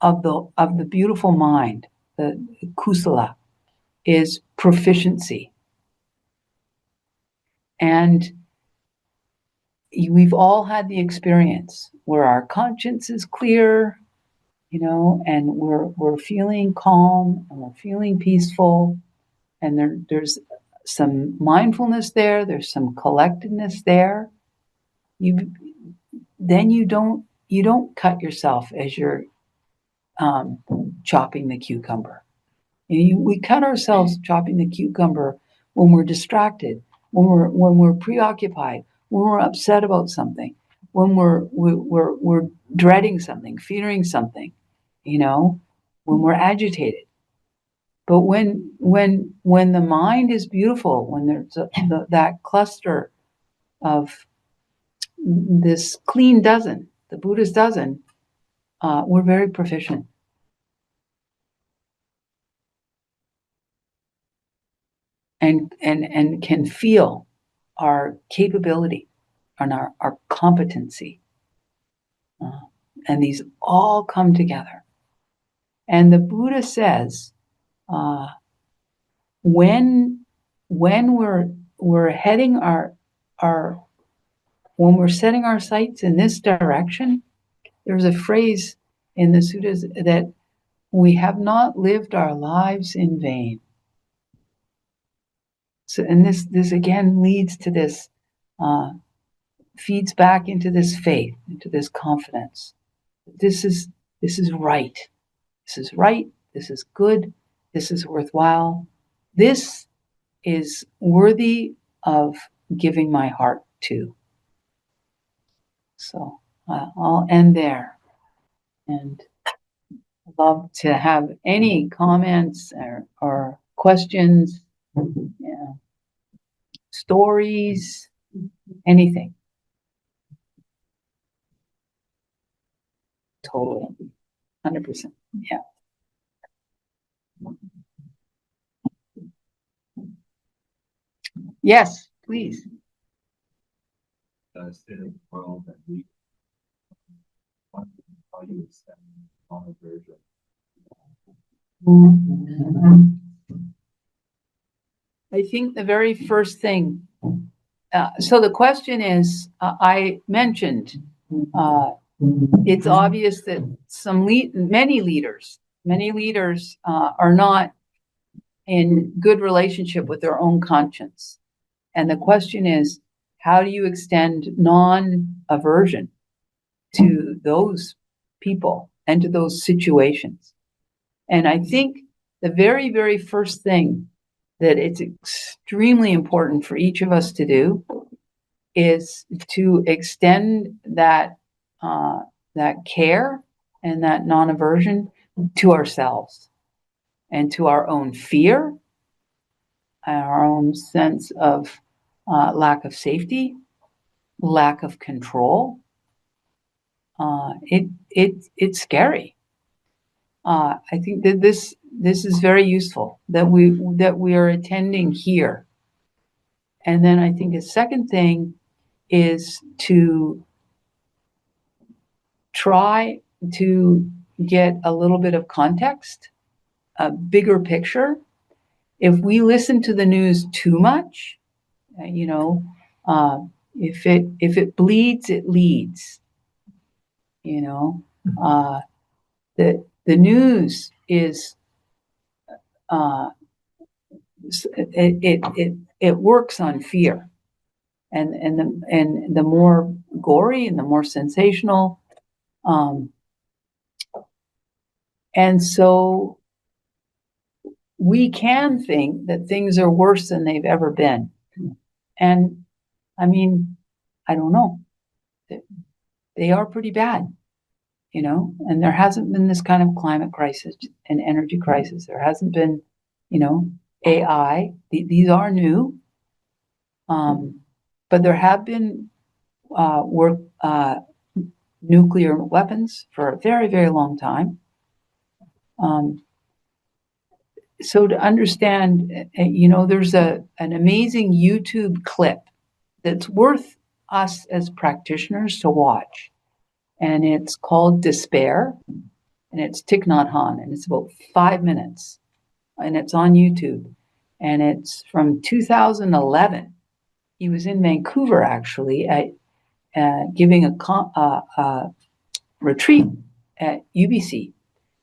A: the beautiful mind, the kusala, is proficiency. And we've all had the experience where our conscience is clear, and we're feeling calm and we're feeling peaceful, and there's some mindfulness there, there's some collectedness there. Then you don't cut yourself as you're chopping the cucumber. We cut ourselves chopping the cucumber when we're distracted, when we're preoccupied, when we're upset about something, when we're dreading something, fearing something, when we're agitated. But when the mind is beautiful, when there's that cluster of this clean dozen, the Buddha's dozen, we're very proficient. And can feel our capability and our competency. And these all come together. And the Buddha says, when we're heading when we're setting our sights in this direction, there's a phrase in the suttas that we have not lived our lives in vain. So, and this again leads to this, feeds back into this faith, into this confidence. This is right. This is right. This is good. This is worthwhile. This is worthy of giving my heart to. So I'll end there, and I'd love to have any comments or questions, stories, anything. Totally. 100%. Yeah. Yes, please.
B: State of the world that we how you extend on a version.
A: I think the very first thing, so the question is, I mentioned, it's obvious that many leaders are not in good relationship with their own conscience. And the question is, how do you extend non-aversion to those people and to those situations? And I think the very, very first thing that it's extremely important for each of us to do is to extend that care and that non-aversion to ourselves and to our own fear, our own sense of lack of safety, lack of control. It's scary. I think that this is very useful that we are attending here. And then I think a second thing is to try to get a little bit of context, a bigger picture. If we listen to the news too much, if it bleeds, it leads. The news is it works on fear, and the more gory and the more sensational. And so we can think that things are worse than they've ever been. And I mean, I don't know. They are pretty bad, and there hasn't been this kind of climate crisis and energy crisis. There hasn't been, AI. These are new, but there have been nuclear weapons for a very, very long time. So to understand, there's an amazing YouTube clip that's worth us as practitioners to watch, and it's called Despair, and it's Thich Nhat Hanh, and it's about 5 minutes, and it's on YouTube, and it's from 2011. He was in Vancouver actually giving a retreat at UBC,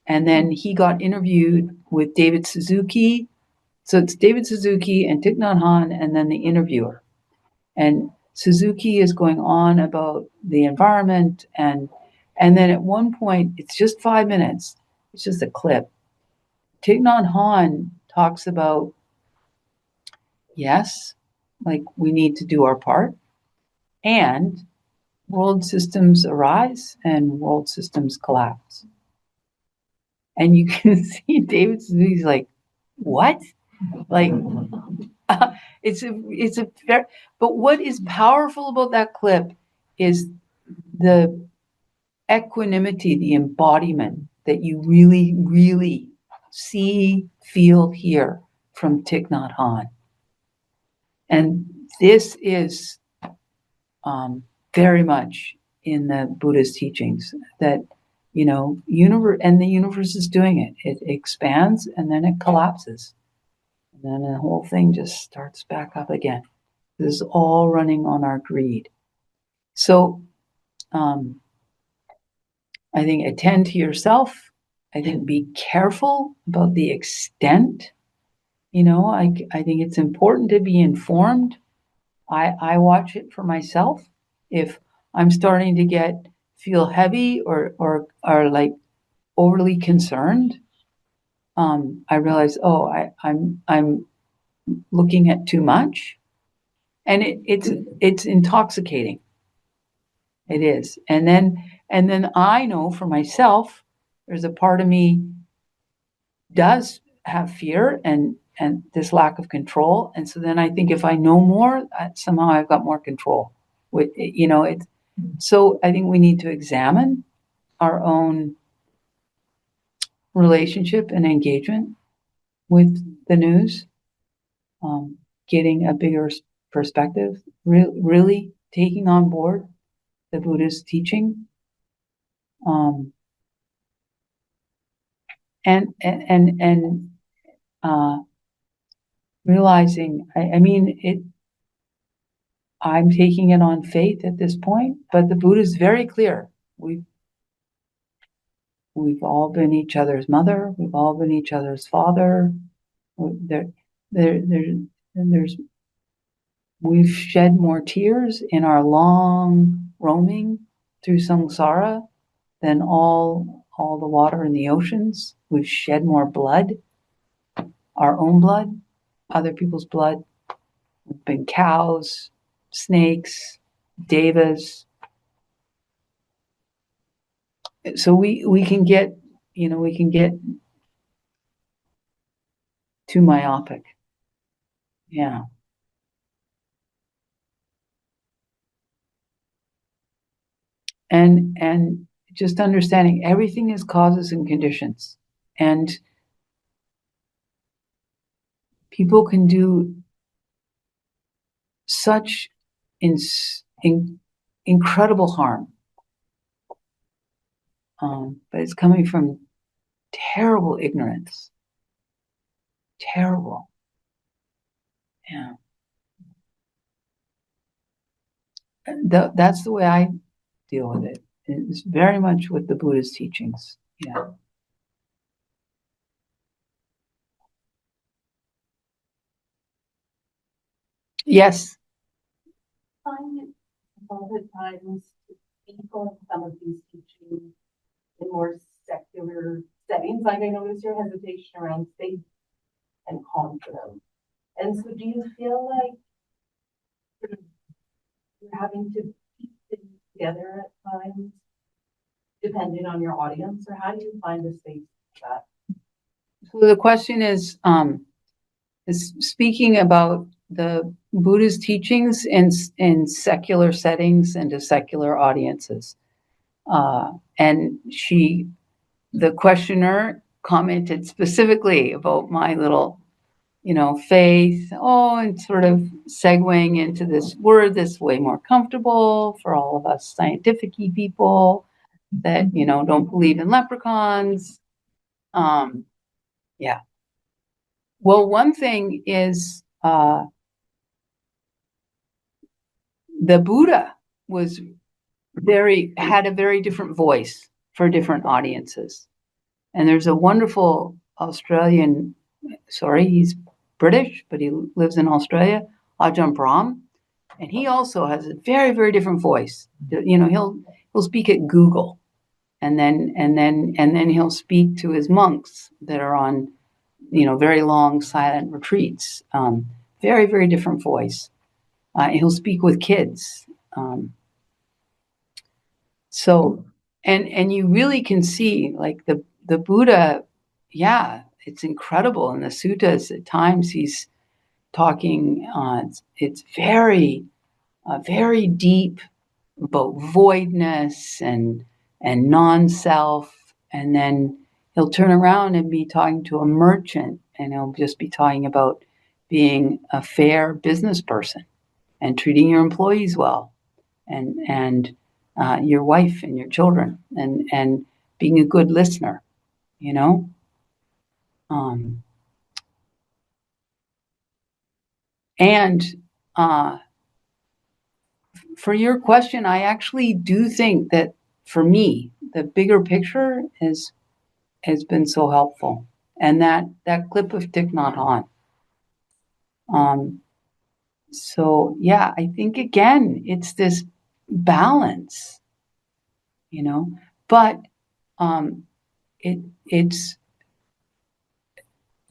A: and then he got interviewed with David Suzuki. So it's David Suzuki and Thich Nhat Hanh, and then the interviewer. And Suzuki is going on about the environment, and then at one point, it's just 5 minutes. It's just a clip. Thich Nhat Hanh talks about, yes, like we need to do our part, and world systems arise and world systems collapse. And you can see David Suzuki's like, what? Like, it's a very, but what is powerful about that clip is the equanimity, the embodiment that you really, really see, feel, hear from Thich Nhat Hanh. And this is very much in the Buddha's teachings that, universe, and the universe is doing it. It expands and then it collapses. And then the whole thing just starts back up again. This is all running on our greed. So I think attend to yourself. I think be careful about the extent. I think it's important to be informed. I watch it for myself. If I'm starting to feel heavy or like overly concerned, I realize, I'm looking at too much, and it's intoxicating. It is, and then I know for myself, there's a part of me does have fear and this lack of control, and so then I think if I know more, somehow I've got more control. It's so I think we need to examine our own relationship and engagement with the news, getting a bigger perspective, really taking on board the Buddhist teaching, um, and realizing. I mean, I'm taking it on faith at this point, but the Buddha is very clear. We've all been each other's mother. We've all been each other's father. There, there's we've shed more tears in our long roaming through samsara than all the water in the oceans. We've shed more blood, our own blood, other people's blood. We've been cows, snakes, devas. So we can get too myopic. Yeah. And just understanding everything is causes and conditions, and people can do such incredible harm, but it's coming from terrible ignorance. Terrible. Yeah. That's the way I deal with it. It's very much with the Buddha's teachings. Yeah. Yes.
C: the times to speak on some of these teachings in more secular settings? Like I noticed your hesitation around faith and confidence. And so do you feel like you're having to piece things together at times, depending on your audience, or how do you find a space for that?
A: So the question is speaking about the Buddha's teachings in secular settings and to secular audiences. And the questioner commented specifically about my little, faith. Oh, and sort of segueing into this word that's way more comfortable for all of us scientific-y people that, don't believe in leprechauns. Yeah. Well, one thing is the Buddha had a very different voice for different audiences. And there's a wonderful he's British, but he lives in Australia, Ajahn Brahm, and he also has a very, very different voice. He'll speak at Google, and then he'll speak to his monks that are on, very long silent retreats. Very, very different voice. He'll speak with kids. And you really can see like the Buddha, yeah, it's incredible. In the suttas, at times he's talking, it's very, very deep about voidness and non-self. And then he'll turn around and be talking to a merchant, and he'll just be talking about being a fair business person and treating your employees well, and your wife and your children, and being a good listener, you know. And for your question, I actually do think that for me, the bigger picture has been so helpful. And that clip of Thich Nhat Hanh. So yeah, I think again, it's this balance, but it's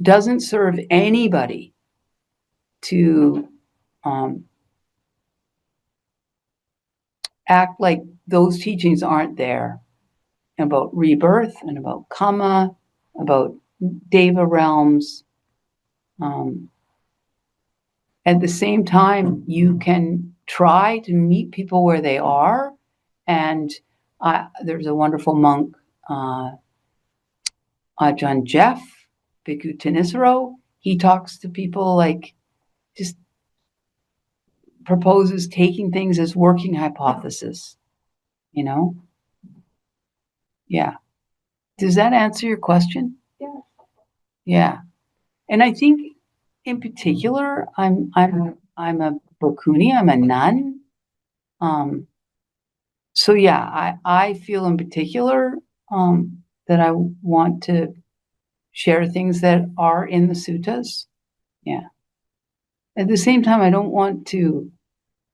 A: doesn't serve anybody to act like those teachings aren't there about rebirth and about karma, about deva realms. At the same time, you can try to meet people where they are. And there's a wonderful monk, Ajahn Jeff, Bhikkhu Tenisaro. He talks to people like, just proposes taking things as working hypothesis, Yeah. Does that answer your question?
C: Yeah.
A: Yeah. And I think in particular, I'm a bhikkhuni, I'm a nun. So yeah, I feel in particular that I want to share things that are in the suttas. Yeah. At the same time, I don't want to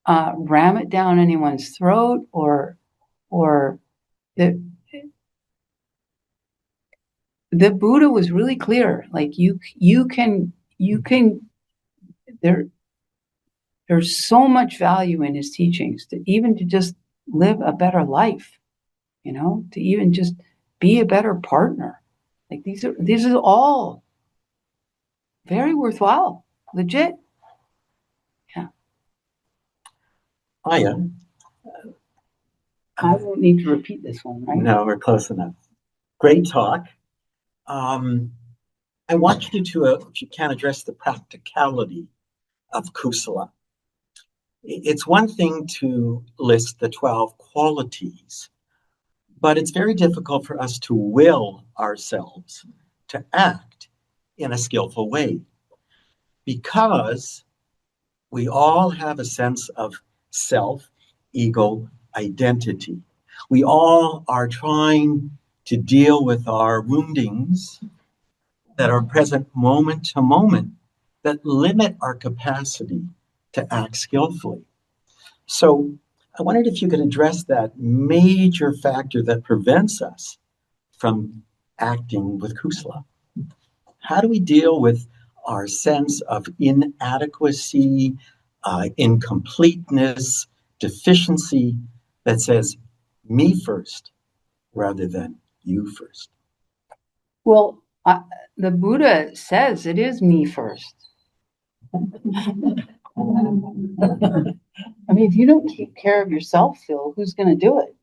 A: ram it down anyone's throat or the Buddha was really clear. Like you can there's so much value in his teachings to just live a better life, to even just be a better partner. Like these are all very worthwhile, legit. Yeah.
D: Ayya.
A: I won't need to repeat this one, right?
D: No, we're close enough. Great talk. I want you to, if you can, address the practicality of kusala. It's one thing to list the 12 qualities, but it's very difficult for us to will ourselves to act in a skillful way because we all have a sense of self, ego, identity. We all are trying to deal with our woundings that are present moment to moment that limit our capacity to act skillfully. So I wondered if you could address that major factor that prevents us from acting with kusala. How do we deal with our sense of inadequacy, incompleteness, deficiency that says me first rather than you first?
A: Well, the Buddha says it is me first. I mean, if you don't take care of yourself, Phil, who's going to do it?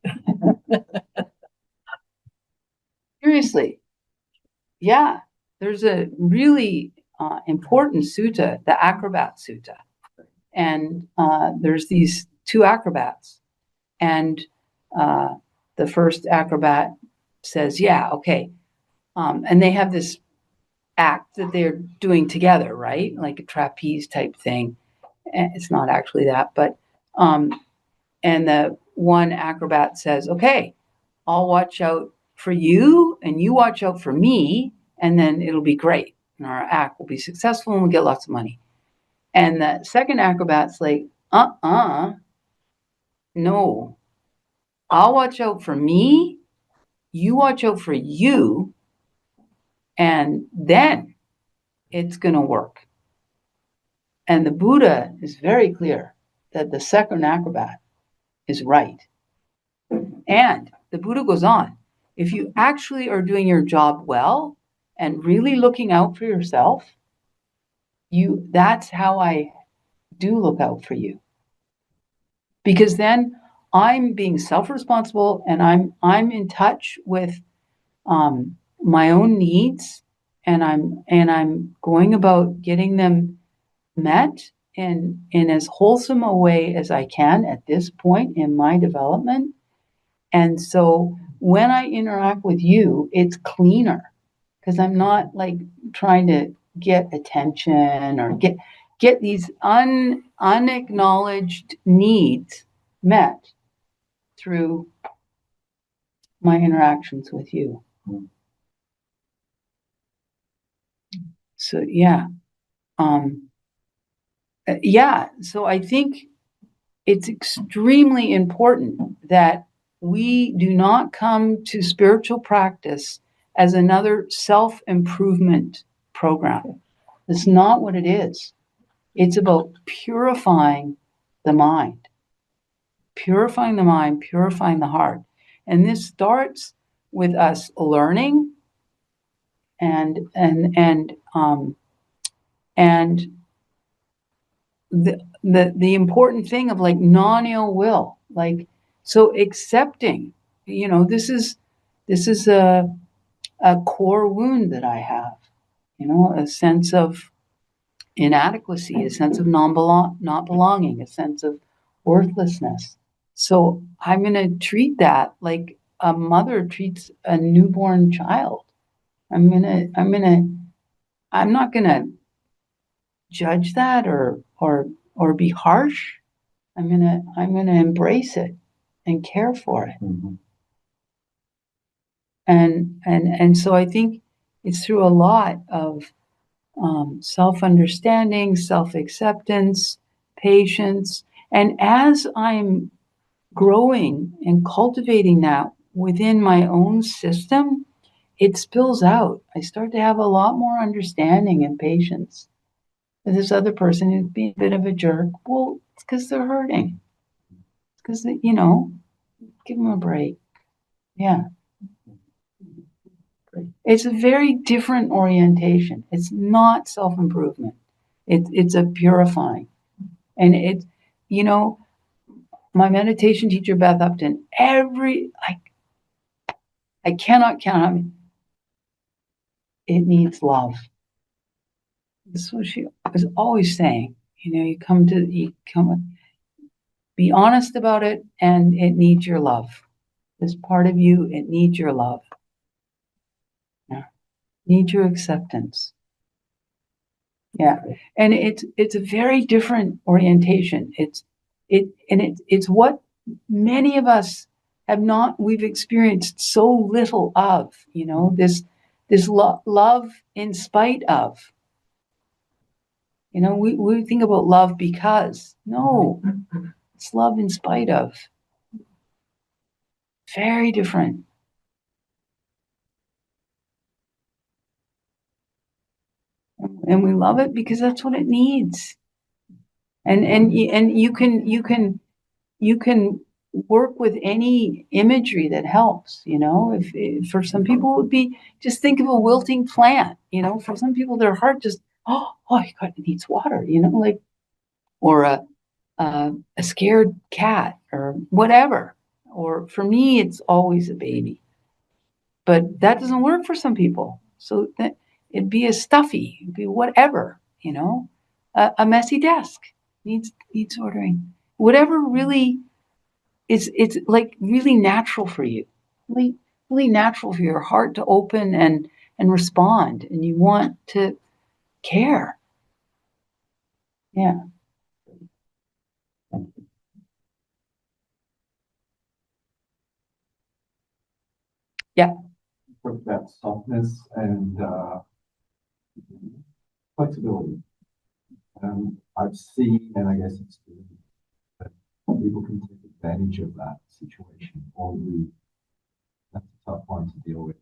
A: Seriously. Yeah. There's a really important sutta, the Acrobat Sutta. And there's these two acrobats. And the first acrobat says, yeah, okay. And they have this act that they're doing together, right? Like a trapeze type thing. And it's not actually that, but and the one acrobat says, okay, I'll watch out for you and you watch out for me, and then it'll be great. And our act will be successful and we'll get lots of money. And the second acrobat's like, no, I'll watch out for me, you watch out for you, and then it's going to work. And the Buddha is very clear that the second acrobat is right. And the Buddha goes on, if you actually are doing your job well and really looking out for yourself, that's how I do look out for you. Because then I'm being self-responsible and I'm in touch with my own needs, and I'm going about getting them met in as wholesome a way as I can at this point in my development. And so when I interact with you, it's cleaner because I'm not like trying to get attention or get these unacknowledged needs met through my interactions with you. So so I think it's extremely important that we do not come to spiritual practice as another self-improvement program. That's not what it is. It's about purifying the mind, purifying the heart. And this starts with us learning and the important thing of like non-ill will, like, so accepting, this is a core wound that I have, a sense of inadequacy, a sense of not belonging, a sense of worthlessness. So I'm going to treat that like a mother treats a newborn child. I'm not going to judge that or be harsh. I'm going to embrace it and care for it.
D: Mm-hmm.
A: And so I think it's through a lot of self-understanding, self-acceptance, patience. And as I'm growing and cultivating that within my own system, it spills out. I start to have a lot more understanding and patience. This other person who's being a bit of a jerk, well, it's because they're hurting. It's because, give them a break. Yeah. It's a very different orientation. It's not self-improvement. It's a purifying. And my meditation teacher, Beth Upton, I cannot count on it needs love. This is what she was always saying. You come, be honest about it, and it needs your love. This part of you, it needs your love. Yeah. Needs your acceptance. Yeah. And it's a very different orientation. It's what many of us we've experienced so little of, this love in spite of. We think about love because, no, It's love in spite of. Very different. And we love it because that's what it needs. And you can work with any imagery that helps, if for some people it would be just think of a wilting plant, for some people their heart just it needs water, like, or a scared cat or whatever. Or for me it's always a baby, but that doesn't work for some people. So that it'd be a stuffy, it'd be whatever, a messy desk needs ordering, whatever really it's like really natural for you, really, really natural for your heart to open and respond, and you want to care. Yeah. Yeah.
B: With that softness and flexibility. I've seen, and I guess it's good, that people can take advantage of that situation, or that's a tough one to deal with.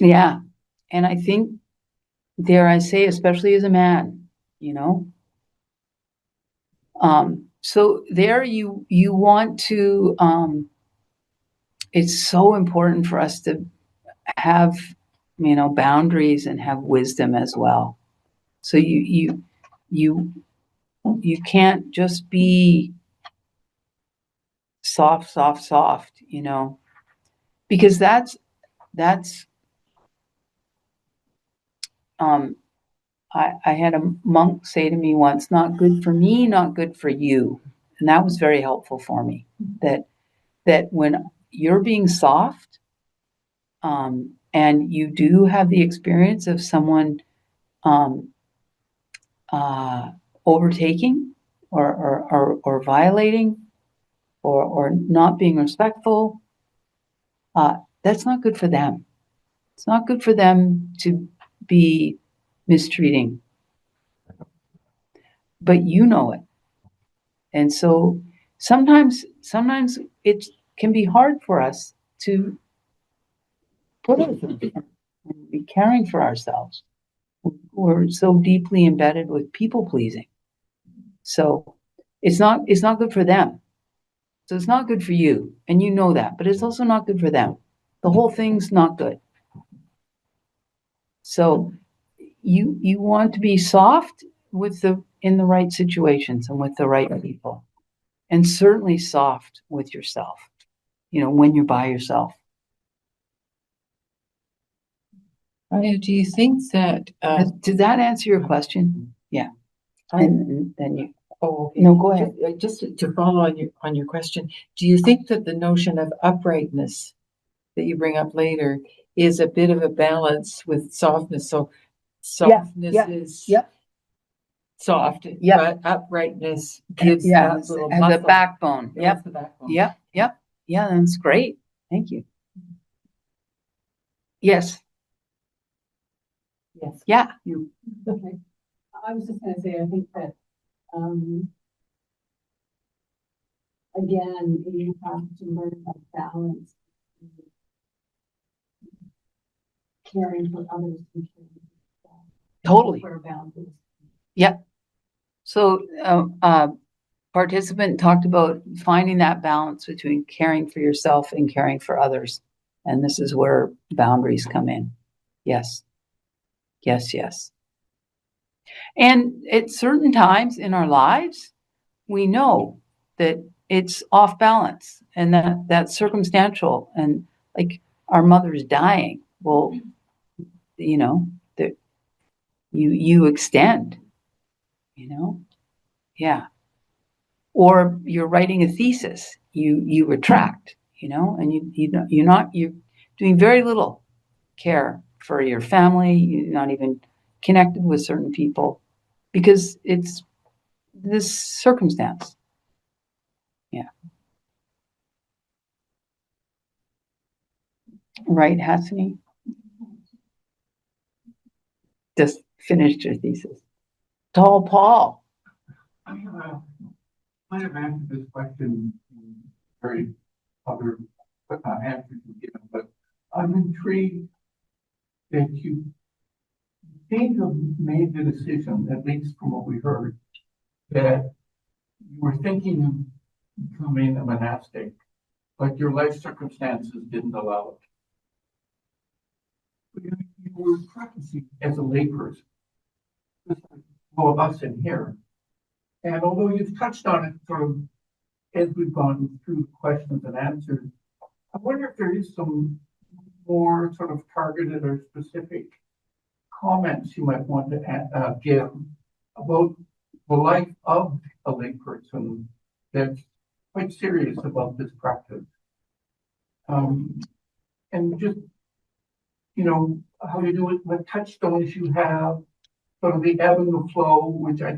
A: Yeah. And I think, dare I say, especially as a man, so there you want to, it's so important for us to have, boundaries and have wisdom as well. So you can't just be soft, because that's I had a monk say to me once, not good for me, not good for you. And that was very helpful for me, that when you're being soft, and you do have the experience of someone um, overtaking or violating or not being respectful, that's not good for them. It's not good for them to be mistreating, but you know it. And so sometimes it can be hard for us to put ourselves and be caring for ourselves. We're so deeply embedded with people pleasing. So it's not good for them. So it's not good for you, and you know that, but it's also not good for them. The whole thing's not good. So you want to be soft in the right situations and with the right people, and certainly soft with yourself, when you're by yourself.
E: Now, do you think that
A: Did that answer your question? Yeah. And then you.
E: Oh, okay.
A: No, go ahead.
E: Just to follow on your question, do you think that the notion of uprightness that you bring up later is a bit of a balance with softness? So softness is soft, but uprightness gives that little
A: has
E: muscle.
A: a backbone.
E: Yep. The backbone.
A: Yep. Yeah, that's great. Thank you. Yes.
E: Yes.
A: Yeah. You.
C: Okay. I was just gonna say, I think that, again, you have to learn that balance between caring for others and caring for yourself.
A: Totally.
C: Where boundaries.
A: Yep. So, participant talked about finding that balance between caring for yourself and caring for others. And this is where boundaries come in. Yes. And at certain times in our lives, we know that it's off balance and that's circumstantial, and like our mother's dying. Well, that you extend, yeah. Or you're writing a thesis, you retract, and you're doing very little care for your family. You're not even connected with certain people because it's this circumstance. Yeah. Right, Hassani? Just finished your thesis. Tall Paul.
F: I might have answered this question in very other answers you've given, but I'm intrigued that you seem to have made the decision, at least from what we heard, that you were thinking of becoming a monastic, but your life circumstances didn't allow it. But you were practicing as a layperson, just like all of us in here. And although you've touched on it sort of as we've gone through questions and answers, I wonder if there is some more sort of targeted or specific comments you might want to give about the life of a layperson that's quite serious about this practice. And just, how you do it, what touchstones you have, sort of the ebb and the flow, which I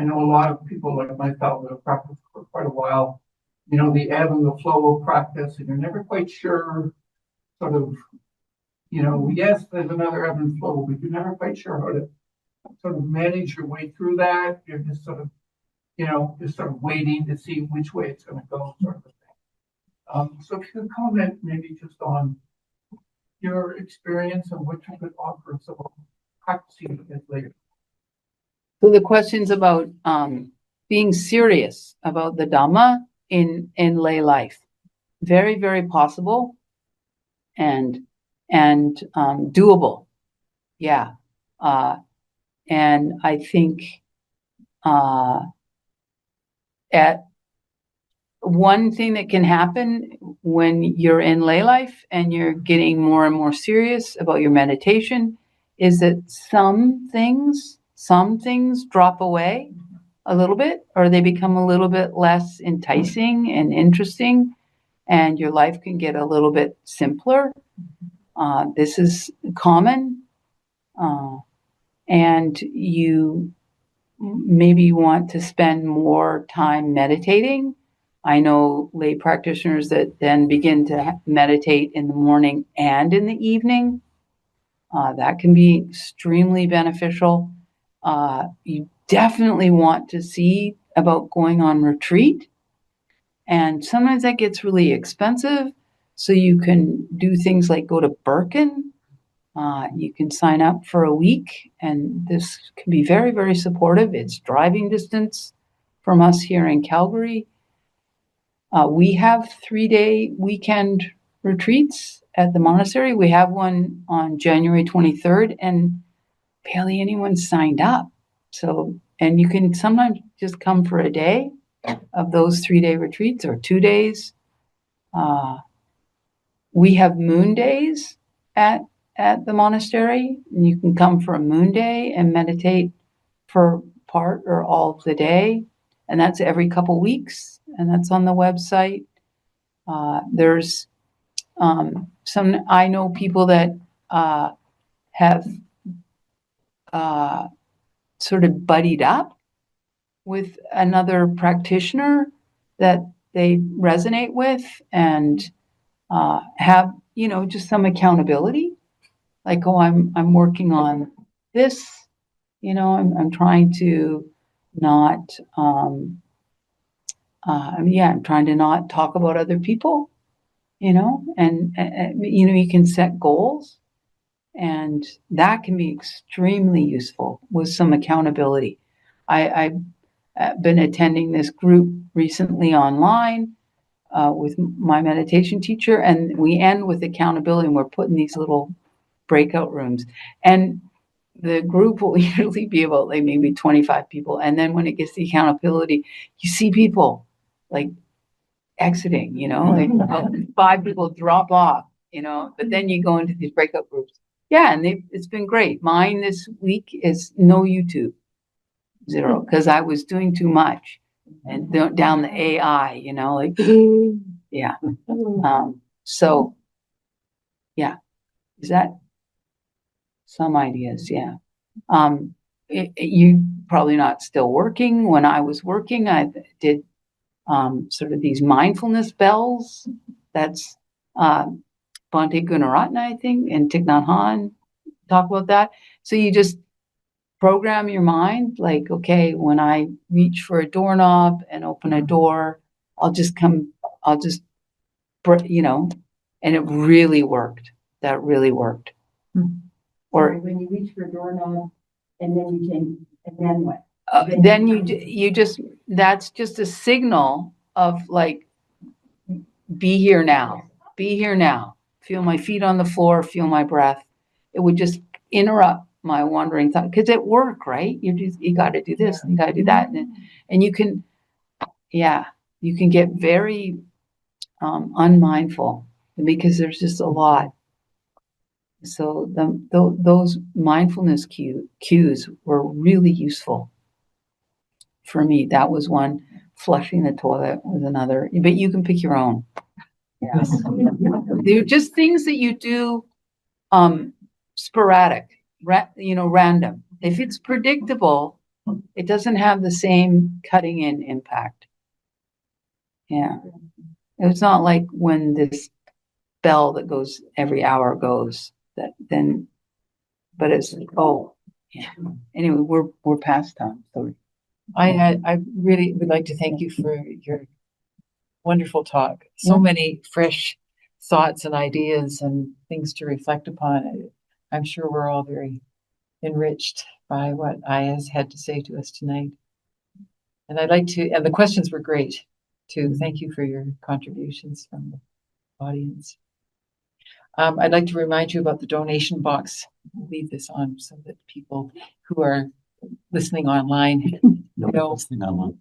F: know a lot of people like myself that have practiced for quite a while, the ebb and the flow of practice, and you're never quite sure, sort of, yes, there's another ebb and flow, but you're never quite sure how to sort of manage your way through that. You're just sort of, just sort of waiting to see which way it's going to go, sort of thing. So if you could comment maybe just on your experience and what you could offer someone practicing it later.
A: So the question's about being serious about the Dhamma in lay life. Very, very possible and doable. Yeah. And I think at one thing that can happen when you're in lay life and you're getting more and more serious about your meditation is that some things drop away a little bit, or they become a little bit less enticing and interesting, and your life can get a little bit simpler. This is common, and you maybe want to spend more time meditating. I know lay practitioners that then begin to meditate in the morning and in the evening. That can be extremely beneficial. You definitely want to see about going on retreat. And sometimes that gets really expensive. So you can do things like go to Birkin. You can sign up for a week, and this can be very, very supportive. It's driving distance from us here in Calgary. We have 3-day weekend retreats at the monastery. We have one on January 23rd, and barely anyone signed up. So, and you can sometimes just come for a day of those 3-day retreats or 2 days. We have moon days at the monastery, and you can come for a moon day and meditate for part or all of the day, and that's every couple weeks, and that's on the website. There's I know people that have sort of buddied up with another practitioner that they resonate with and have, just some accountability. Like, oh, I'm working on this, I'm trying to not, I'm trying to not talk about other people, and you can set goals, and that can be extremely useful with some accountability. I've been attending this group recently online with my meditation teacher, and we end with accountability, and we're put in these little breakout rooms, and the group will usually be about like maybe 25 people, and then when it gets to accountability, you see people like exiting, like about 5 people drop off, but then you go into these breakout groups. Yeah, and it's been great. Mine this week is no YouTube, 0, because I was doing too much and down the AI, like yeah. So yeah, is that some ideas? Yeah. You probably not still working. When I was working, I did sort of these mindfulness bells. That's Bhante Gunaratna, I think, and Thich Nhat Hanh talk about that. So you just program your mind, like, okay, when I reach for a doorknob and open a door, I'll just, you know, and it really worked. That really worked. Or
G: when you reach for a doorknob and then you can, and then what?
A: then you just, that's just a signal of like, be here now, be here now. Feel my feet on the floor, feel my breath. It would just interrupt my wandering thought, because at work, right? You got to do this, and you got to do that, and you can, you can get very unmindful because there's just a lot. So those mindfulness cues were really useful for me. That was one. Flushing the toilet was another. But you can pick your own. Yes. They're just things that you do sporadic, random. If it's predictable, it doesn't have the same cutting in impact. Yeah. It's not like when this bell that goes every hour goes, that then, but it's like, oh, yeah. Anyway, we're past time. Sorry.
E: I really would like to thank you for your wonderful talk. So many fresh thoughts and ideas and things to reflect upon. I'm sure we're all very enriched by what Ayya's had to say to us tonight. And and the questions were great too. Thank you for your contributions from the audience. I'd like to remind you about the donation box. We'll leave this on so that people who are listening online know.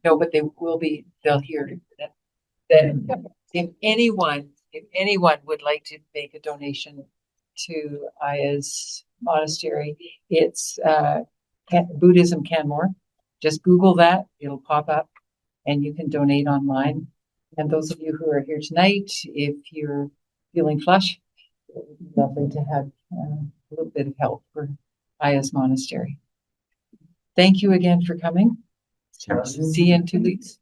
E: No, but they'll hear that if anyone would like to make a donation to Ayya's monastery, it's Buddhism Canmore. Just Google that, it'll pop up, and you can donate online. And those of you who are here tonight, if you're feeling flush, it would be lovely to have a little bit of help for Ayya's monastery. Thank you again for coming. See you in 2 weeks.